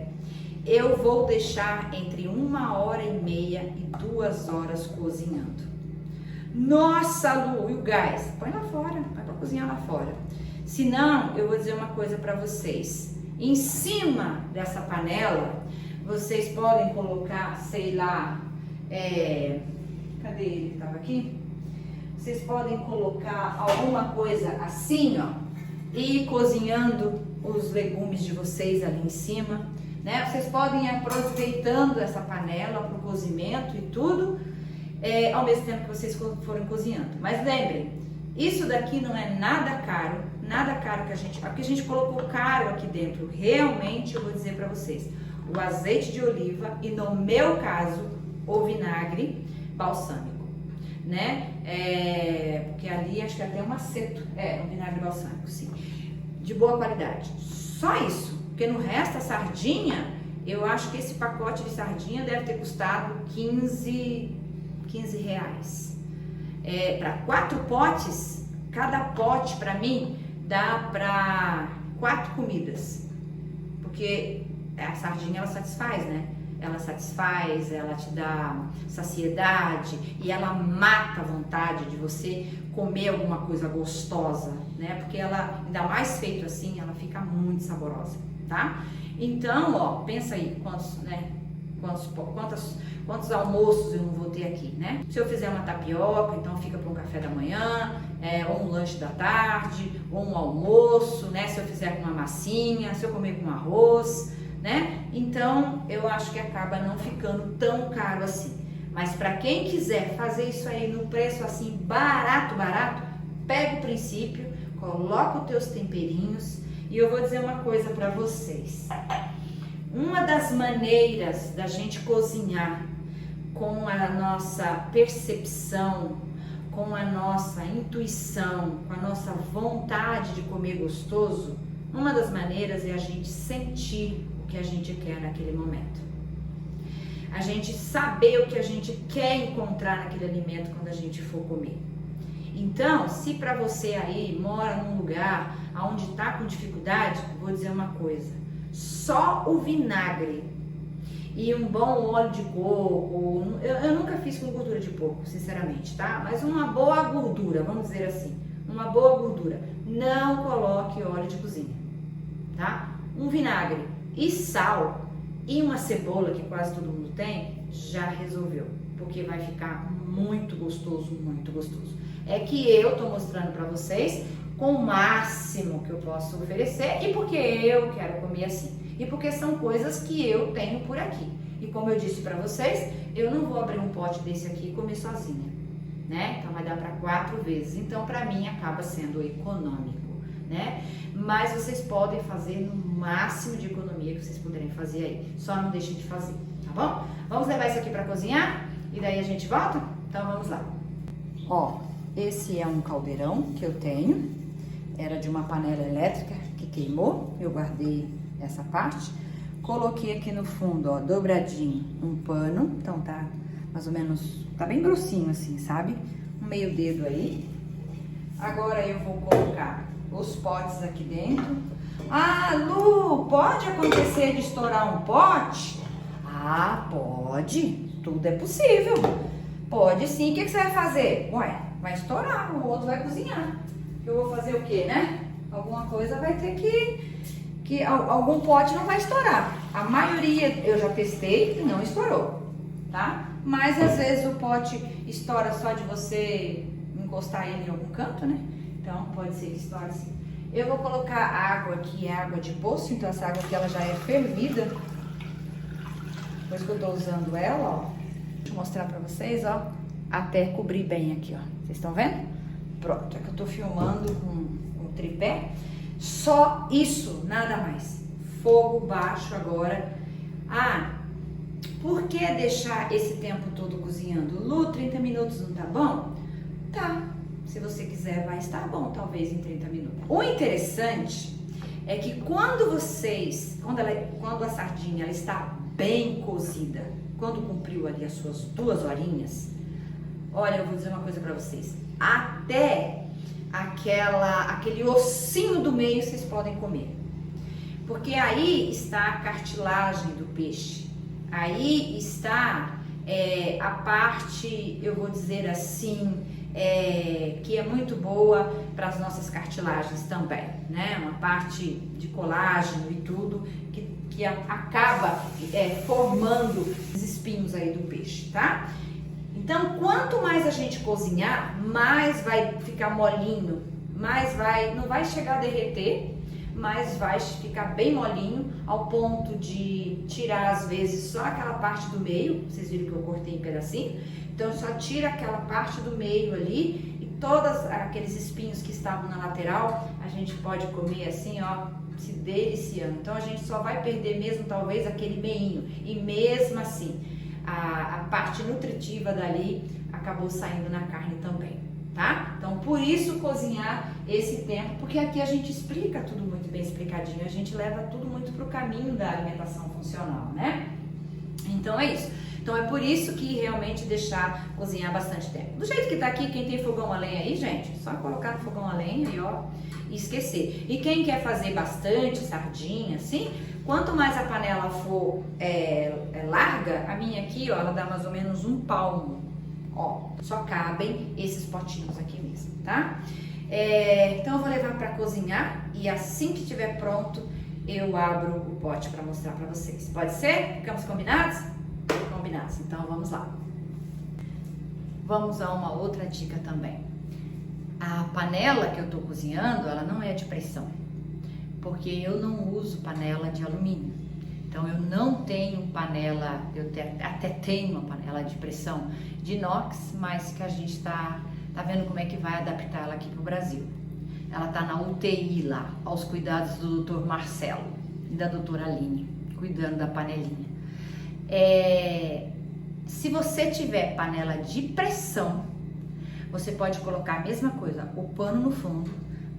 Eu vou deixar entre 1h30 e 2 horas cozinhando. Nossa, Lu, e o gás? Põe lá fora, vai pra cozinhar lá fora. Se não, eu vou dizer uma coisa para vocês. Em cima dessa panela, vocês podem colocar, sei lá, cadê ele? Tava aqui? Vocês podem colocar alguma coisa assim, ó, e ir cozinhando os legumes de vocês ali em cima. Né? Vocês podem ir aproveitando essa panela para o cozimento e tudo, ao mesmo tempo que vocês forem cozinhando. Mas lembrem, isso daqui não é nada caro que porque a gente colocou caro aqui dentro. Realmente, eu vou dizer para vocês, o azeite de oliva e, no meu caso, o vinagre balsâmico, né? Porque ali acho que até um aceto, um vinagre balsâmico, sim, de boa qualidade. Só isso. Porque no resto, a sardinha, eu acho que esse pacote de sardinha deve ter custado 15 reais. Para 4 potes, cada pote para mim dá para 4 comidas. Porque a sardinha, ela satisfaz, né? Ela satisfaz, ela te dá saciedade e ela mata a vontade de você comer alguma coisa gostosa, né? Porque ela, ainda mais feito assim, ela fica muito saborosa. Tá? Então, ó, pensa aí quantos almoços eu não vou ter aqui, né? Se eu fizer uma tapioca, então fica para um café da manhã, ou um lanche da tarde, ou um almoço, né? Se eu fizer com uma massinha, se eu comer com arroz, né? Então, eu acho que acaba não ficando tão caro assim. Mas para quem quiser fazer isso aí no preço assim barato, pega o princípio, coloca os teus temperinhos. E eu vou dizer uma coisa para vocês. Uma das maneiras da gente cozinhar com a nossa percepção, com a nossa intuição, com a nossa vontade de comer gostoso, uma das maneiras é a gente sentir o que a gente quer naquele momento. A gente saber o que a gente quer encontrar naquele alimento quando a gente for comer. Então, se para você aí mora num lugar onde está com dificuldade, vou dizer uma coisa, só o vinagre e um bom óleo de coco, eu nunca fiz com gordura de porco, sinceramente, tá? Mas uma boa gordura, vamos dizer assim, uma boa gordura, não coloque óleo de cozinha, tá? Um vinagre e sal e uma cebola, que quase todo mundo tem, já resolveu, porque vai ficar muito gostoso, muito gostoso. É que eu tô mostrando para vocês com o máximo que eu posso oferecer e porque eu quero comer assim. E porque são coisas que eu tenho por aqui. E como eu disse para vocês, eu não vou abrir um pote desse aqui e comer sozinha, né? Então vai dar para 4 vezes. Então para mim acaba sendo econômico, né? Mas vocês podem fazer no máximo de economia que vocês puderem fazer aí. Só não deixem de fazer, tá bom? Vamos levar isso aqui para cozinhar e daí a gente volta? Então vamos lá. Ó, esse é um caldeirão que eu tenho. Era de uma panela elétrica que queimou. Eu guardei essa parte. Coloquei aqui no fundo, ó, dobradinho, um pano. Então tá mais ou menos, tá bem grossinho assim, sabe? Um meio dedo aí. Agora eu vou colocar os potes aqui dentro. Ah, Lu, pode acontecer de estourar um pote? Ah, pode. Tudo é possível. Pode sim. O que você vai fazer? Ué, vai estourar, o outro vai cozinhar. Eu vou fazer o quê, né? Alguma coisa vai ter que algum pote não vai estourar. A maioria eu já testei e não estourou, tá? Mas às vezes o pote estoura só de você encostar ele em algum canto, né? Então pode ser que estoure sim. Eu vou colocar água aqui, é água de poço, então essa água aqui ela já é fervida. Depois que eu tô usando ela, ó, deixa eu mostrar pra vocês, ó, até cobrir bem aqui, ó. Vocês estão vendo? Pronto, é que eu tô filmando com o tripé. Só isso, nada mais. Fogo baixo agora. Ah, por que deixar esse tempo todo cozinhando? Lu, 30 minutos não tá bom? Tá. Se você quiser, vai estar bom, talvez em 30 minutos. O interessante é que quando a sardinha ela está bem cozida, quando cumpriu ali as suas 2 horinhas, olha, eu vou dizer uma coisa pra vocês, até aquele ossinho do meio vocês podem comer, porque aí está a cartilagem do peixe, aí está a parte, eu vou dizer assim, que é muito boa para as nossas cartilagens também, né? Uma parte de colágeno e tudo que acaba formando os espinhos aí do peixe, tá? Então, quanto mais a gente cozinhar, mais vai ficar molinho, mais não vai chegar a derreter, mas vai ficar bem molinho ao ponto de tirar às vezes só aquela parte do meio. Vocês viram que eu cortei em pedacinho? Então só tira aquela parte do meio ali e todos aqueles espinhos que estavam na lateral, a gente pode comer assim, ó, se deliciando. Então a gente só vai perder mesmo talvez aquele meinho, e mesmo assim a parte nutritiva dali acabou saindo na carne também, tá? Então por isso cozinhar esse tempo, porque aqui a gente explica tudo muito bem explicadinho, a gente leva tudo muito pro caminho da alimentação funcional, né? Então é isso. Então é por isso que realmente deixar cozinhar bastante tempo. Do jeito que tá aqui, quem tem fogão a lenha aí, gente, só colocar no fogão a lenha e ó, e esquecer. E quem quer fazer bastante sardinha, assim, quanto mais a panela for larga, a minha aqui, ó, ela dá mais ou menos um palmo. Ó, só cabem esses potinhos aqui mesmo, tá? Então eu vou levar para cozinhar e assim que estiver pronto, eu abro o pote para mostrar para vocês. Pode ser? Ficamos combinados? Combinados. Então vamos lá. Vamos a uma outra dica também. A panela que eu tô cozinhando, ela não é de pressão, porque eu não uso panela de alumínio. Então eu não tenho panela, até tenho uma panela de pressão de inox, mas que a gente tá vendo como é que vai adaptar ela aqui pro Brasil. Ela tá na UTI lá, aos cuidados do Dr. Marcelo e da doutora Aline, cuidando da panelinha. Se você tiver panela de pressão, você pode colocar a mesma coisa, o pano no fundo,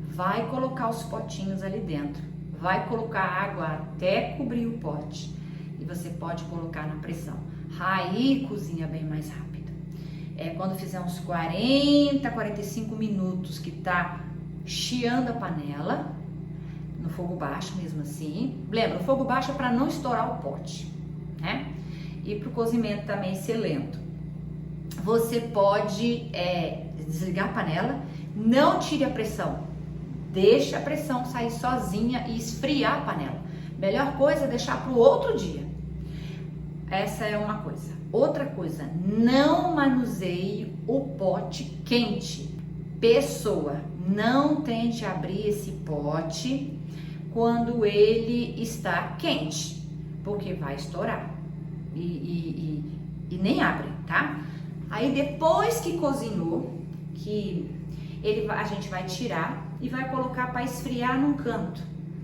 vai colocar os potinhos ali dentro, vai colocar água até cobrir o pote e você pode colocar na pressão. Aí cozinha bem mais rápido. Quando fizer uns 40, 45 minutos que tá chiando a panela, no fogo baixo mesmo assim. Lembra, o fogo baixo é para não estourar o pote, né? E para o cozimento também ser lento. Você pode desligar a panela, não tire a pressão, deixa a pressão sair sozinha e esfriar a panela. Melhor coisa é deixar para o outro dia. Essa é uma coisa. Outra coisa, não manuseie o pote quente. Pessoa, não tente abrir esse pote quando ele está quente, porque vai estourar. E nem abre, tá? Aí depois que cozinhou, a gente vai tirar e vai colocar para esfriar num canto.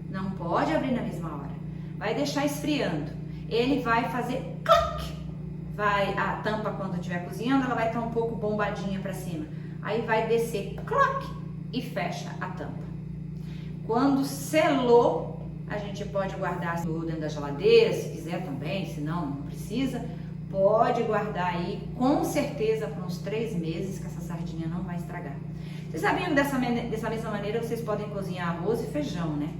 Não pode abrir na mesma hora. Vai deixar esfriando. Ele vai fazer clac. A tampa, quando estiver cozinhando, ela vai estar um pouco bombadinha para cima. Aí vai descer clac e fecha a tampa. Quando selou, a gente pode guardar dentro da geladeira, se quiser também, se não precisa. Pode guardar aí, com certeza, por uns 3 meses, que essa sardinha não vai estragar. Vocês sabiam que dessa mesma maneira vocês podem cozinhar arroz e feijão, né?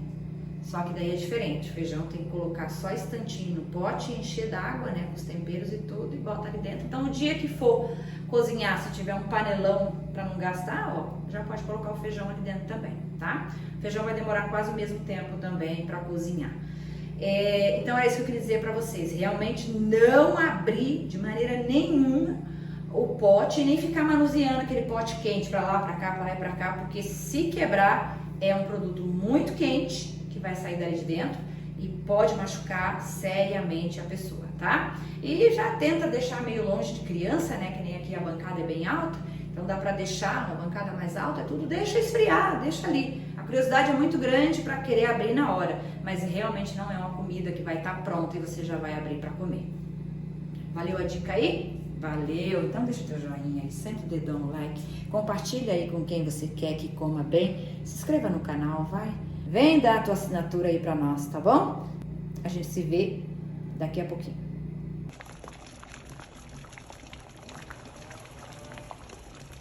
Só que daí é diferente. O feijão tem que colocar só instantinho no pote, encher d'água, né? Com os temperos e tudo, e bota ali dentro. Então, o dia que for cozinhar, se tiver um panelão para não gastar, ó, já pode colocar o feijão ali dentro também, tá? O feijão vai demorar quase o mesmo tempo também para cozinhar. Então, é isso que eu queria dizer para vocês. Realmente não abrir de maneira nenhuma o pote e nem ficar manuseando aquele pote quente para lá, para cá, para lá e para cá, porque se quebrar, é um produto muito quente que vai sair dali de dentro e pode machucar seriamente a pessoa, tá? E já tenta deixar meio longe de criança, né? Que nem aqui a bancada é bem alta, então dá para deixar uma bancada mais alta, tudo deixa esfriar, deixa ali. A curiosidade é muito grande para querer abrir na hora, mas realmente não é uma comida que vai estar pronta e você já vai abrir para comer. Valeu a dica aí? Valeu! Então deixa o teu joinha aí, sempre o dedão no like, compartilha aí com quem você quer que coma bem, se inscreva no canal, vai! Vem dar a tua assinatura aí pra nós, tá bom? A gente se vê daqui a pouquinho.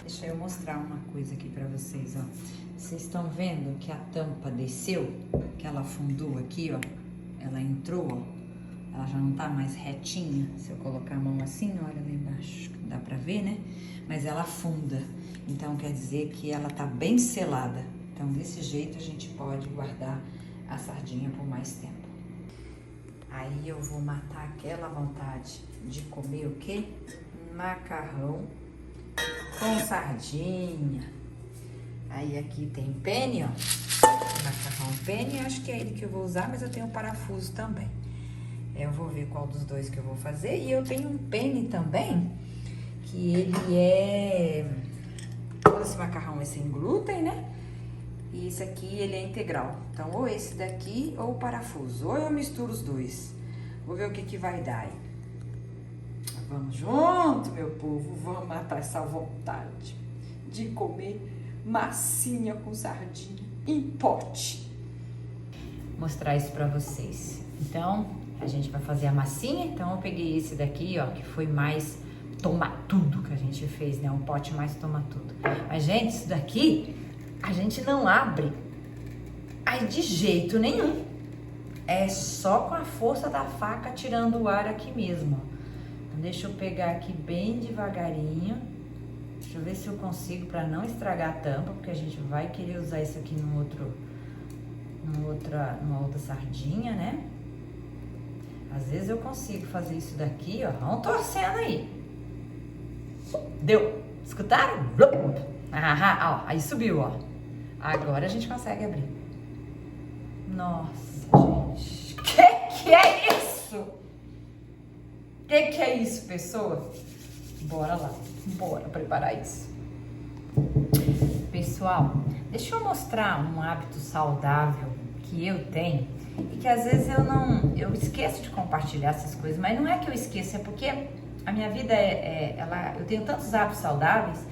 Deixa eu mostrar uma coisa aqui pra vocês, ó. Vocês estão vendo que a tampa desceu? Que ela afundou aqui, ó. Ela entrou, ó. Ela já não tá mais retinha. Se eu colocar a mão assim, olha lá embaixo, dá pra ver, né? Mas ela afunda. Então quer dizer que ela tá bem selada. Então, desse jeito, a gente pode guardar a sardinha por mais tempo. Aí, eu vou matar aquela vontade de comer o quê? Macarrão com sardinha. Aí, aqui tem penne, ó. Macarrão penne, acho que é ele que eu vou usar, mas eu tenho parafuso também. Eu vou ver qual dos dois que eu vou fazer. E eu tenho um penne também, que ele é... Todo esse macarrão é sem glúten, né? E esse aqui, ele é integral. Então, ou esse daqui ou o parafuso. Ou eu misturo os dois. Vou ver o que que vai dar aí. Vamos junto, meu povo. Vamos matar essa vontade de comer massinha com sardinha em pote. Mostrar isso pra vocês. Então, a gente vai fazer a massinha. Então, eu peguei esse daqui, ó, que foi mais toma tudo que a gente fez, né? Um pote mais toma tudo. Mas, gente, isso daqui... A gente não abre aí de jeito nenhum. É só com a força da faca tirando o ar aqui mesmo. Então, deixa eu pegar aqui bem devagarinho. Deixa eu ver se eu consigo para não estragar a tampa, porque a gente vai querer usar isso aqui numa outra sardinha, né? Às vezes eu consigo fazer isso daqui, ó. Vão torcendo aí. Deu. Escutaram? Ó, aí subiu, ó. Agora a gente consegue abrir. Nossa, gente. Que é isso? Que é isso, pessoa? Bora lá. Bora preparar isso. Pessoal, deixa eu mostrar um hábito saudável que eu tenho e que às vezes eu esqueço de compartilhar essas coisas, mas não é que eu esqueço, é porque a minha vida eu tenho tantos hábitos saudáveis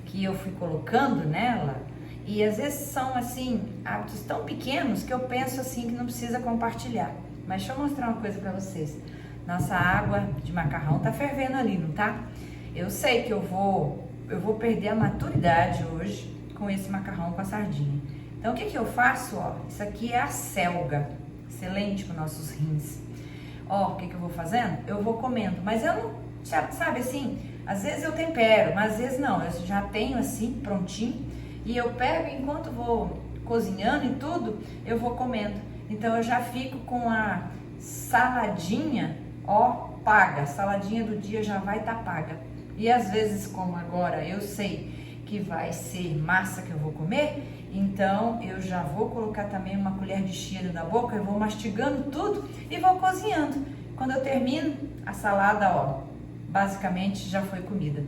que eu fui colocando nela e às vezes são assim hábitos tão pequenos que eu penso assim que não precisa compartilhar. Mas deixa eu mostrar uma coisa pra vocês. Nossa água de macarrão tá fervendo ali, não tá? Eu sei que eu vou perder a maturidade hoje com esse macarrão com a sardinha. Então o que eu faço, ó? Isso aqui é a selga, excelente para nossos rins. Ó, o que eu vou fazendo? Eu vou comendo, mas eu não, sabe assim, às vezes eu tempero, mas às vezes não, eu já tenho assim, prontinho, e eu pego enquanto vou cozinhando e tudo, eu vou comendo. Então eu já fico com a saladinha, ó, paga, a saladinha do dia já vai estar paga. E às vezes, como agora eu sei que vai ser massa que eu vou comer, então eu já vou colocar também uma colher de chia na boca, eu vou mastigando tudo e vou cozinhando. Quando eu termino, a salada, ó, basicamente já foi comida.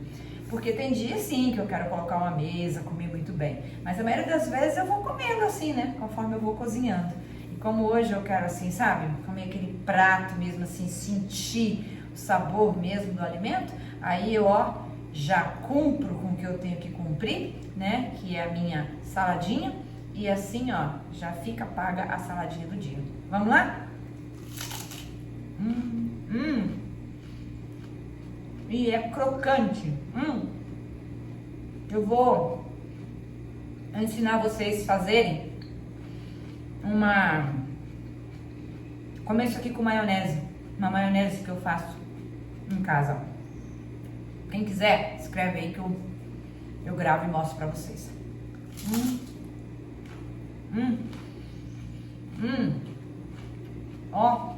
Porque tem dia sim que eu quero colocar uma mesa, comer muito bem. Mas a maioria das vezes eu vou comendo assim, né? Conforme eu vou cozinhando. E como hoje eu quero assim, sabe? Comer aquele prato mesmo assim, sentir o sabor mesmo do alimento. Aí eu, ó, já cumpro com o que eu tenho que cumprir, né? Que é a minha saladinha. E assim, ó, já fica paga a saladinha do dia. Vamos lá? E é crocante. Eu vou ensinar vocês a fazerem começo aqui com maionese. Uma maionese que eu faço em casa. Quem quiser, escreve aí que eu gravo e mostro pra vocês. Ó,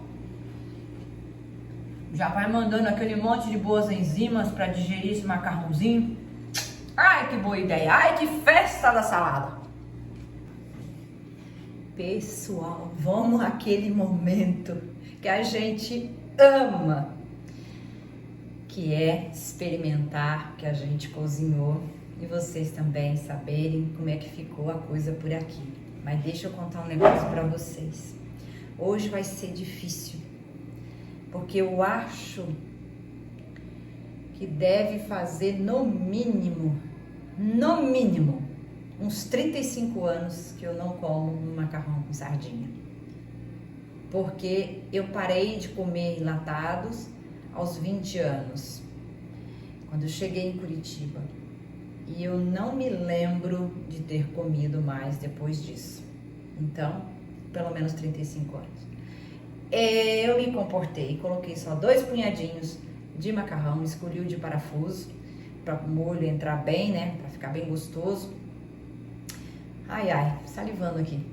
já vai mandando aquele monte de boas enzimas para digerir esse macarrãozinho. Ai, que boa ideia! Ai, que festa da salada!
Pessoal, vamos àquele momento que a gente ama, que é experimentar o que a gente cozinhou e vocês também saberem como é que ficou a coisa por aqui. Mas deixa eu contar um negócio para vocês. Hoje vai ser difícil, porque eu acho que deve fazer no mínimo, uns 35 anos que eu não como um macarrão com sardinha. Porque eu parei de comer enlatados aos 20 anos, quando eu cheguei em Curitiba. E eu não me lembro de ter comido mais depois disso. Então, pelo menos 35 anos. Eu me comportei, coloquei só 2 punhadinhos de macarrão, escolhi o de parafuso, para o molho entrar bem, né? Para ficar bem gostoso. Ai, salivando aqui.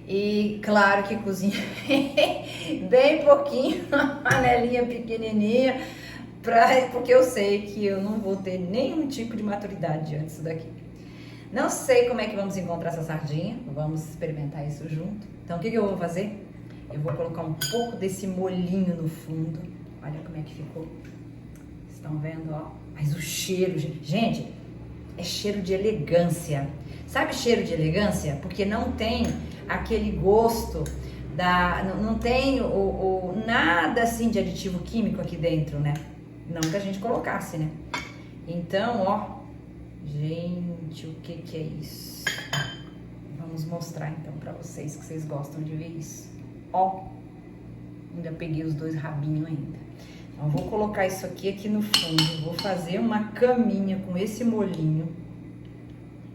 E claro que cozinhei bem pouquinho, uma panelinha pequenininha, porque eu sei que eu não vou ter nenhum tipo de maturidade diante disso daqui. Não sei como é que vamos encontrar essa sardinha, vamos experimentar isso junto. Então o que eu vou fazer? Eu vou colocar um pouco desse molhinho no fundo. Olha como é que ficou. Estão vendo, ó? Mas o cheiro, gente, é cheiro de elegância. Sabe cheiro de elegância? Porque não tem aquele gosto não tem nada assim de aditivo químico aqui dentro, né? Não que a gente colocasse, né? Então, ó, gente, o que é isso? Vamos mostrar então pra vocês que vocês gostam de ver isso. Ó, ainda peguei os 2 rabinhos ainda. Então, vou colocar isso aqui no fundo. Vou fazer uma caminha com esse molhinho,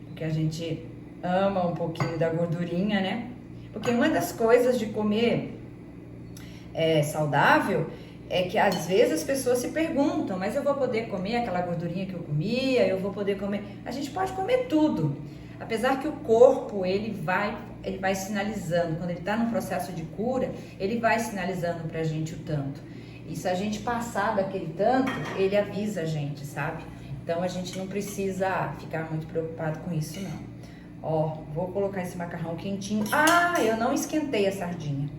porque a gente ama um pouquinho da gordurinha, né? Porque uma das coisas de comer saudável é que às vezes as pessoas se perguntam, mas eu vou poder comer aquela gordurinha que eu comia? Eu vou poder comer? A gente pode comer tudo. Apesar que o corpo, ele vai sinalizando, quando ele está num processo de cura, ele vai sinalizando pra gente o tanto. E se a gente passar daquele tanto, ele avisa a gente, sabe? Então a gente não precisa ficar muito preocupado com isso, não. Ó, vou colocar esse macarrão quentinho. Ah, eu não esquentei a sardinha,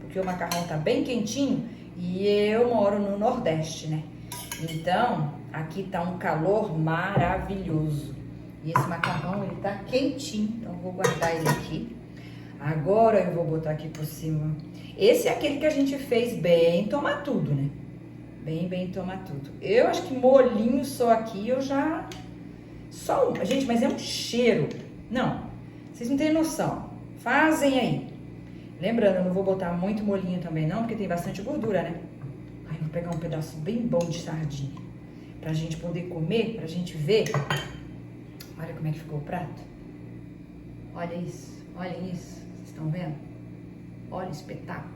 porque o macarrão tá bem quentinho e eu moro no Nordeste, né? Então, aqui tá um calor maravilhoso. E esse macarrão, ele tá quentinho, então eu vou guardar ele aqui. Agora eu vou botar aqui por cima. Esse é aquele que a gente fez bem tomar tudo, né? Bem tomar tudo. Eu acho que molhinho só aqui eu já... Gente, mas é um cheiro. Não, vocês não têm noção. Fazem aí. Lembrando, eu não vou botar muito molhinho também não, porque tem bastante gordura, né? Aí eu vou pegar um pedaço bem bom de sardinha, pra gente poder comer, pra gente ver. Olha como é que ficou o prato. Olha isso, vocês estão vendo? Olha o espetáculo.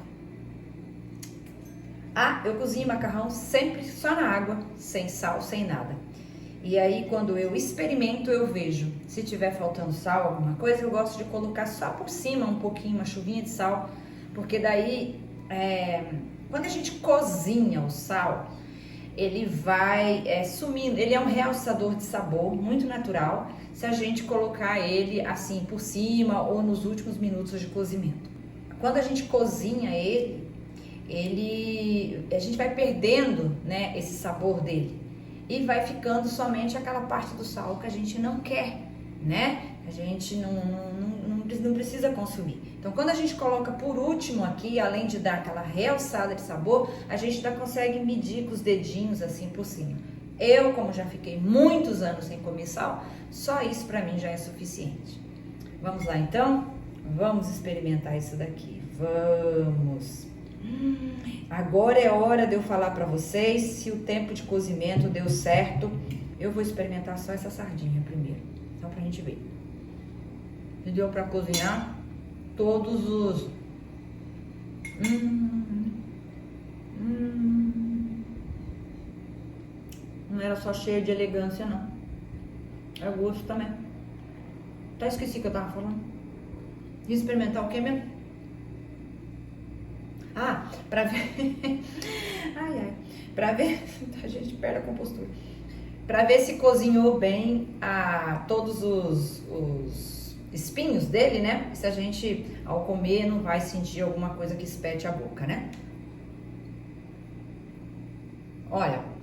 Ah, eu cozinho macarrão sempre só na água, sem sal, sem nada. E aí, quando eu experimento, eu vejo. Se tiver faltando sal, alguma coisa, eu gosto de colocar só por cima um pouquinho, uma chuvinha de sal. Porque daí, quando a gente cozinha o sal, ele vai sumindo. Ele é um realçador de sabor, muito natural, se a gente colocar ele assim por cima ou nos últimos minutos de cozimento. Quando a gente cozinha a gente vai perdendo, né, esse sabor dele.
e vai ficando somente aquela parte do sal que a gente não quer, né? A gente não precisa consumir. Então, quando a gente coloca por último aqui, além de dar aquela realçada de sabor, a gente ainda consegue medir com os dedinhos assim por cima. Eu, como já fiquei muitos anos sem comer sal, só isso pra mim já é suficiente. Vamos lá então? Vamos experimentar isso daqui. Vamos! Agora é hora de eu falar pra vocês se o tempo de cozimento deu certo. Eu vou experimentar só essa sardinha primeiro, só pra gente ver. Se deu pra cozinhar todos os... Não era só cheia de elegância, não. É o gosto também. Até esqueci o que eu tava falando. E experimentar o que mesmo? Ah, pra ver... ai. Pra ver... A gente perde a compostura. Pra ver se cozinhou bem todos os espinhos dele, né? Se a gente, ao comer, não vai sentir alguma coisa que espete a boca, né? Olha...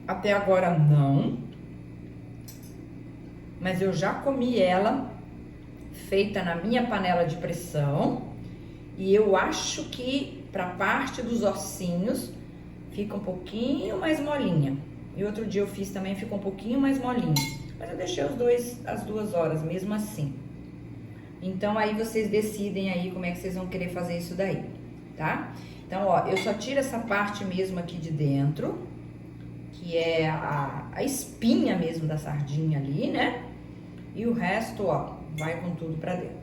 Até agora não, mas eu já comi ela feita na minha panela de pressão e eu acho que para a parte dos ossinhos fica um pouquinho mais molinha. E outro dia eu fiz também, ficou um pouquinho mais molinha, mas eu deixei as 2 horas mesmo assim. Então aí vocês decidem aí como é que vocês vão querer fazer isso daí, tá? Então ó, eu só tiro essa parte mesmo aqui de dentro, que é a espinha mesmo da sardinha ali, né? E o resto, ó, vai com tudo pra dentro.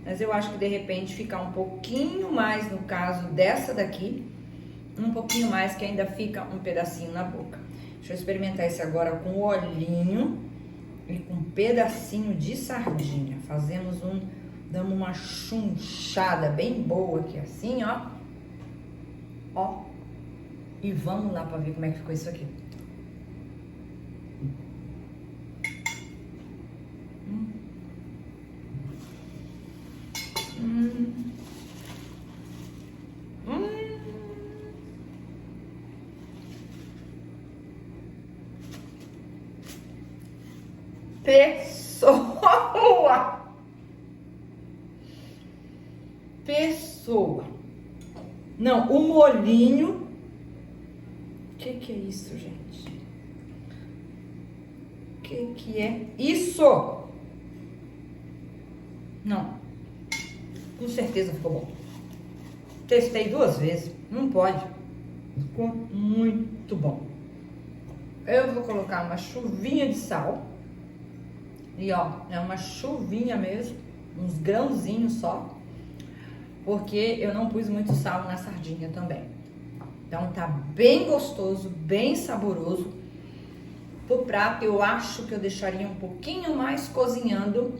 Mas eu acho que de repente ficar um pouquinho mais, no caso dessa daqui, um pouquinho mais, que ainda fica um pedacinho na boca. Deixa eu experimentar esse agora com olhinho e com um pedacinho de sardinha. Damos uma chunchada bem boa aqui, assim, ó. Ó. E vamos lá pra ver como é que ficou isso aqui. Pessoa. Não, o molhinho. O que é isso, gente? O que é isso? Não. Com certeza ficou bom. Testei 2 vezes. Não pode. Ficou muito bom. Eu vou colocar uma chuvinha de sal. E ó, é uma chuvinha mesmo. Uns grãozinhos só. Porque eu não pus muito sal na sardinha também. Então tá bem gostoso, bem saboroso. Pro prato eu acho que eu deixaria um pouquinho mais cozinhando.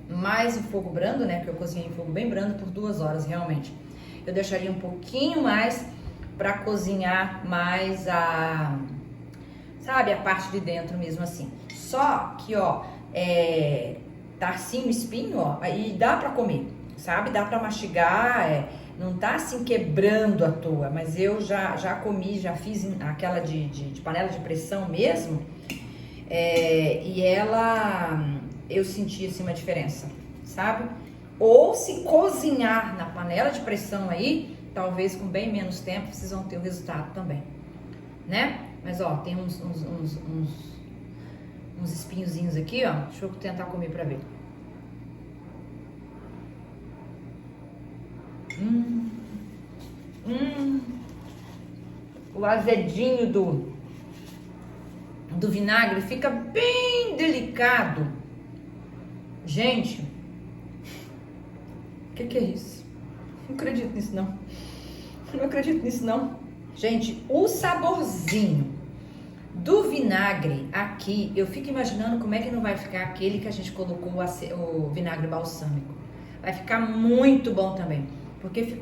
Mais em fogo brando, né? Porque eu cozinhei em fogo bem brando por 2 horas realmente. Eu deixaria um pouquinho mais pra cozinhar mais sabe, a parte de dentro mesmo assim. Só que, ó, tá assim o espinho, ó, aí dá pra comer, sabe? Dá pra mastigar, não tá assim quebrando à toa, mas eu já comi, já fiz aquela de panela de pressão mesmo, e eu senti assim uma diferença, sabe? Ou se cozinhar na panela de pressão aí, talvez com bem menos tempo vocês vão ter o resultado também, né? Mas ó, tem uns espinhozinhos aqui, ó. Deixa eu tentar comer pra ver. O azedinho do vinagre fica bem delicado. Gente, o que é isso? Não acredito nisso não. Não acredito nisso não. Gente, o saborzinho do vinagre aqui, eu fico imaginando como é que não vai ficar aquele que a gente colocou o vinagre balsâmico. Vai ficar muito bom também, porque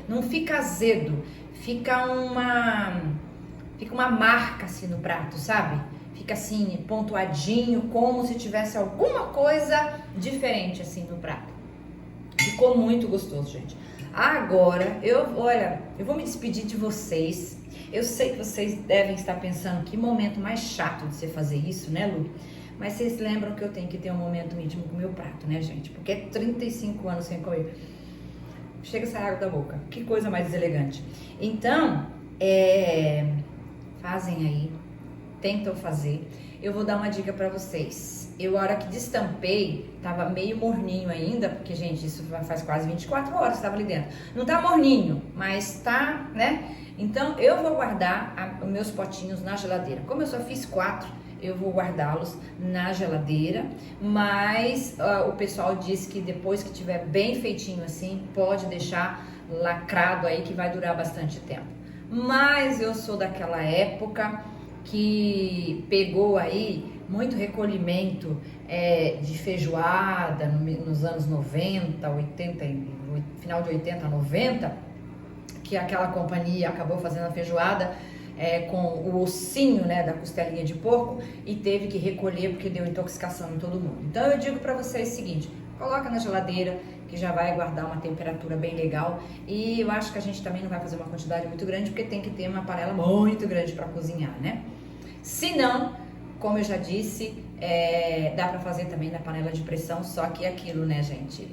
não fica azedo, fica uma marca assim no prato, sabe? Fica assim pontuadinho, como se tivesse alguma coisa diferente assim no prato. Ficou muito gostoso, gente. Agora, olha, eu vou me despedir de vocês. Eu sei que vocês devem estar pensando que momento mais chato de você fazer isso, né, Lu? Mas vocês lembram que eu tenho que ter um momento íntimo com o meu prato, né, gente? Porque é 35 anos sem comer. Chega a sair água da boca. Que coisa mais deselegante. Então, fazem aí. Tentam fazer. Eu vou dar uma dica pra vocês. Eu, a hora que destampei, tava meio morninho ainda, porque, gente, isso faz quase 24 horas que tava ali dentro. Não tá morninho, mas tá, né? Então, eu vou guardar os meus potinhos na geladeira. Como eu só fiz 4, eu vou guardá-los na geladeira, mas o pessoal diz que depois que tiver bem feitinho assim, pode deixar lacrado aí que vai durar bastante tempo. Mas eu sou daquela época que pegou aí muito recolhimento de feijoada nos anos 90, 80, final de 80, 90, que aquela companhia acabou fazendo a feijoada com o ossinho, né, da costelinha de porco e teve que recolher porque deu intoxicação em todo mundo. Então eu digo para vocês o seguinte, coloca na geladeira que já vai guardar uma temperatura bem legal e eu acho que a gente também não vai fazer uma quantidade muito grande porque tem que ter uma panela muito grande para cozinhar, né? Se não, como eu já disse, dá para fazer também na panela de pressão, só que aquilo, né, gente?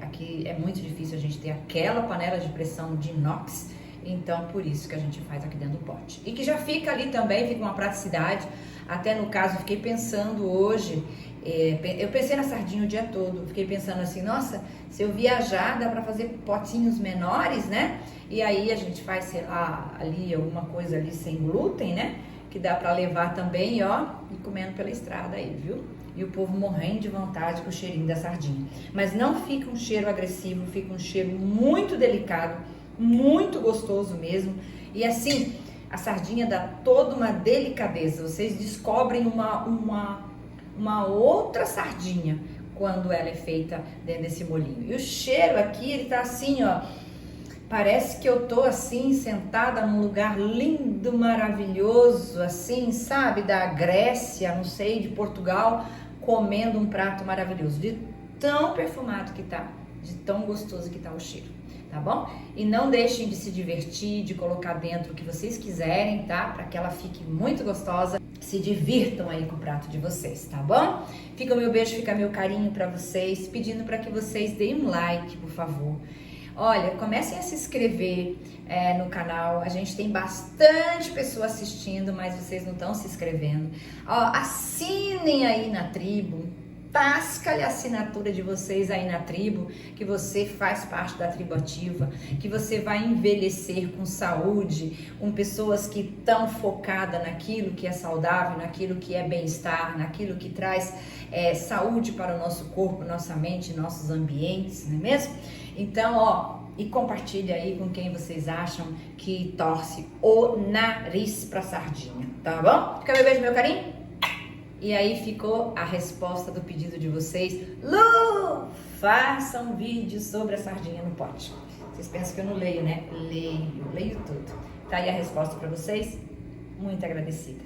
Aqui é muito difícil a gente ter aquela panela de pressão de inox, então por isso que a gente faz aqui dentro do pote. E que já fica ali também, fica uma praticidade. Até no caso, fiquei pensando hoje, eu pensei na sardinha o dia todo, fiquei pensando assim, nossa, se eu viajar dá para fazer potinhos menores, né? E aí a gente faz, sei lá, ali alguma coisa ali sem glúten, né? Que dá para levar também, ó, e comendo pela estrada aí, viu? E o povo morrendo de vontade com o cheirinho da sardinha. Mas não fica um cheiro agressivo, fica um cheiro muito delicado, muito gostoso mesmo. E assim, a sardinha dá toda uma delicadeza. Vocês descobrem uma outra sardinha quando ela é feita dentro desse molhinho. E o cheiro aqui, ele tá assim, ó. Parece que eu tô assim, sentada num lugar lindo, maravilhoso, assim, sabe? Da Grécia, não sei, de Portugal, comendo um prato maravilhoso. De tão perfumado que tá, de tão gostoso que tá o cheiro, tá bom? E não deixem de se divertir, de colocar dentro o que vocês quiserem, tá? Para que ela fique muito gostosa. Se divirtam aí com o prato de vocês, tá bom? Fica o meu beijo, fica meu carinho para vocês, pedindo para que vocês deem um like, por favor. Olha, comecem a se inscrever no canal, a gente tem bastante pessoas assistindo, mas vocês não estão se inscrevendo. Ó, assinem aí na tribo, tasca-lhe a assinatura de vocês aí na tribo, que você faz parte da tribo ativa, que você vai envelhecer com saúde, com pessoas que estão focadas naquilo que é saudável, naquilo que é bem-estar, naquilo que traz saúde para o nosso corpo, nossa mente, nossos ambientes, não é mesmo? Então, ó, e compartilha aí com quem vocês acham que torce o nariz pra sardinha, tá bom? Fica meu beijo, meu carinho? E aí ficou a resposta do pedido de vocês. Lu, faça um vídeo sobre a sardinha no pote. Vocês pensam que eu não leio, né? Leio tudo. Tá aí a resposta pra vocês? Muito agradecida.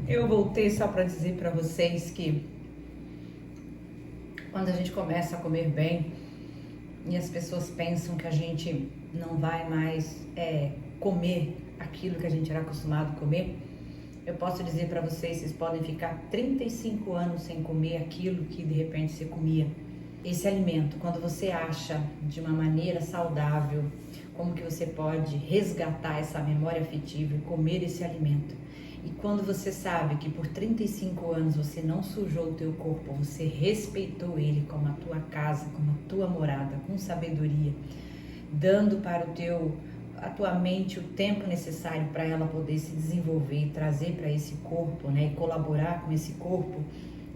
Eu voltei só pra dizer pra vocês que quando a gente começa a comer bem e as pessoas pensam que a gente não vai mais comer aquilo que a gente era acostumado a comer, eu posso dizer para vocês, vocês podem ficar 35 anos sem comer aquilo que de repente você comia. Esse alimento, quando você acha de uma maneira saudável, como que você pode resgatar essa memória afetiva e comer esse alimento. E quando você sabe que por 35 anos você não sujou o teu corpo, você respeitou ele como a tua casa, como a tua morada, com sabedoria, dando para a tua mente o tempo necessário para ela poder se desenvolver e trazer para esse corpo, né, e colaborar com esse corpo,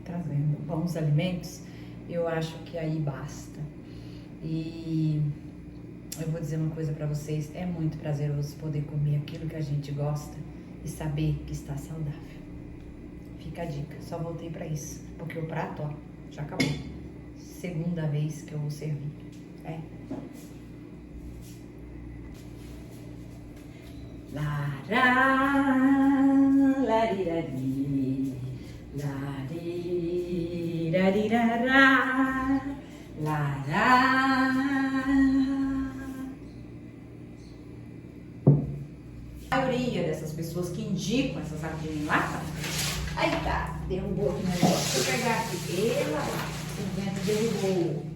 trazendo bons alimentos, eu acho que aí basta. E eu vou dizer uma coisa para vocês, é muito prazeroso poder comer aquilo que a gente gosta e saber que está saudável. Fica a dica, só voltei para isso, porque o prato, ó, já acabou. Segunda vez que eu vou servir. Larirari, larirarará, Pará. A maioria dessas pessoas que indicam essa sardinha em lata, aí tá, derrubou aqui o negócio. Deixa eu pegar aqui. Ela lá, o vento derrubou.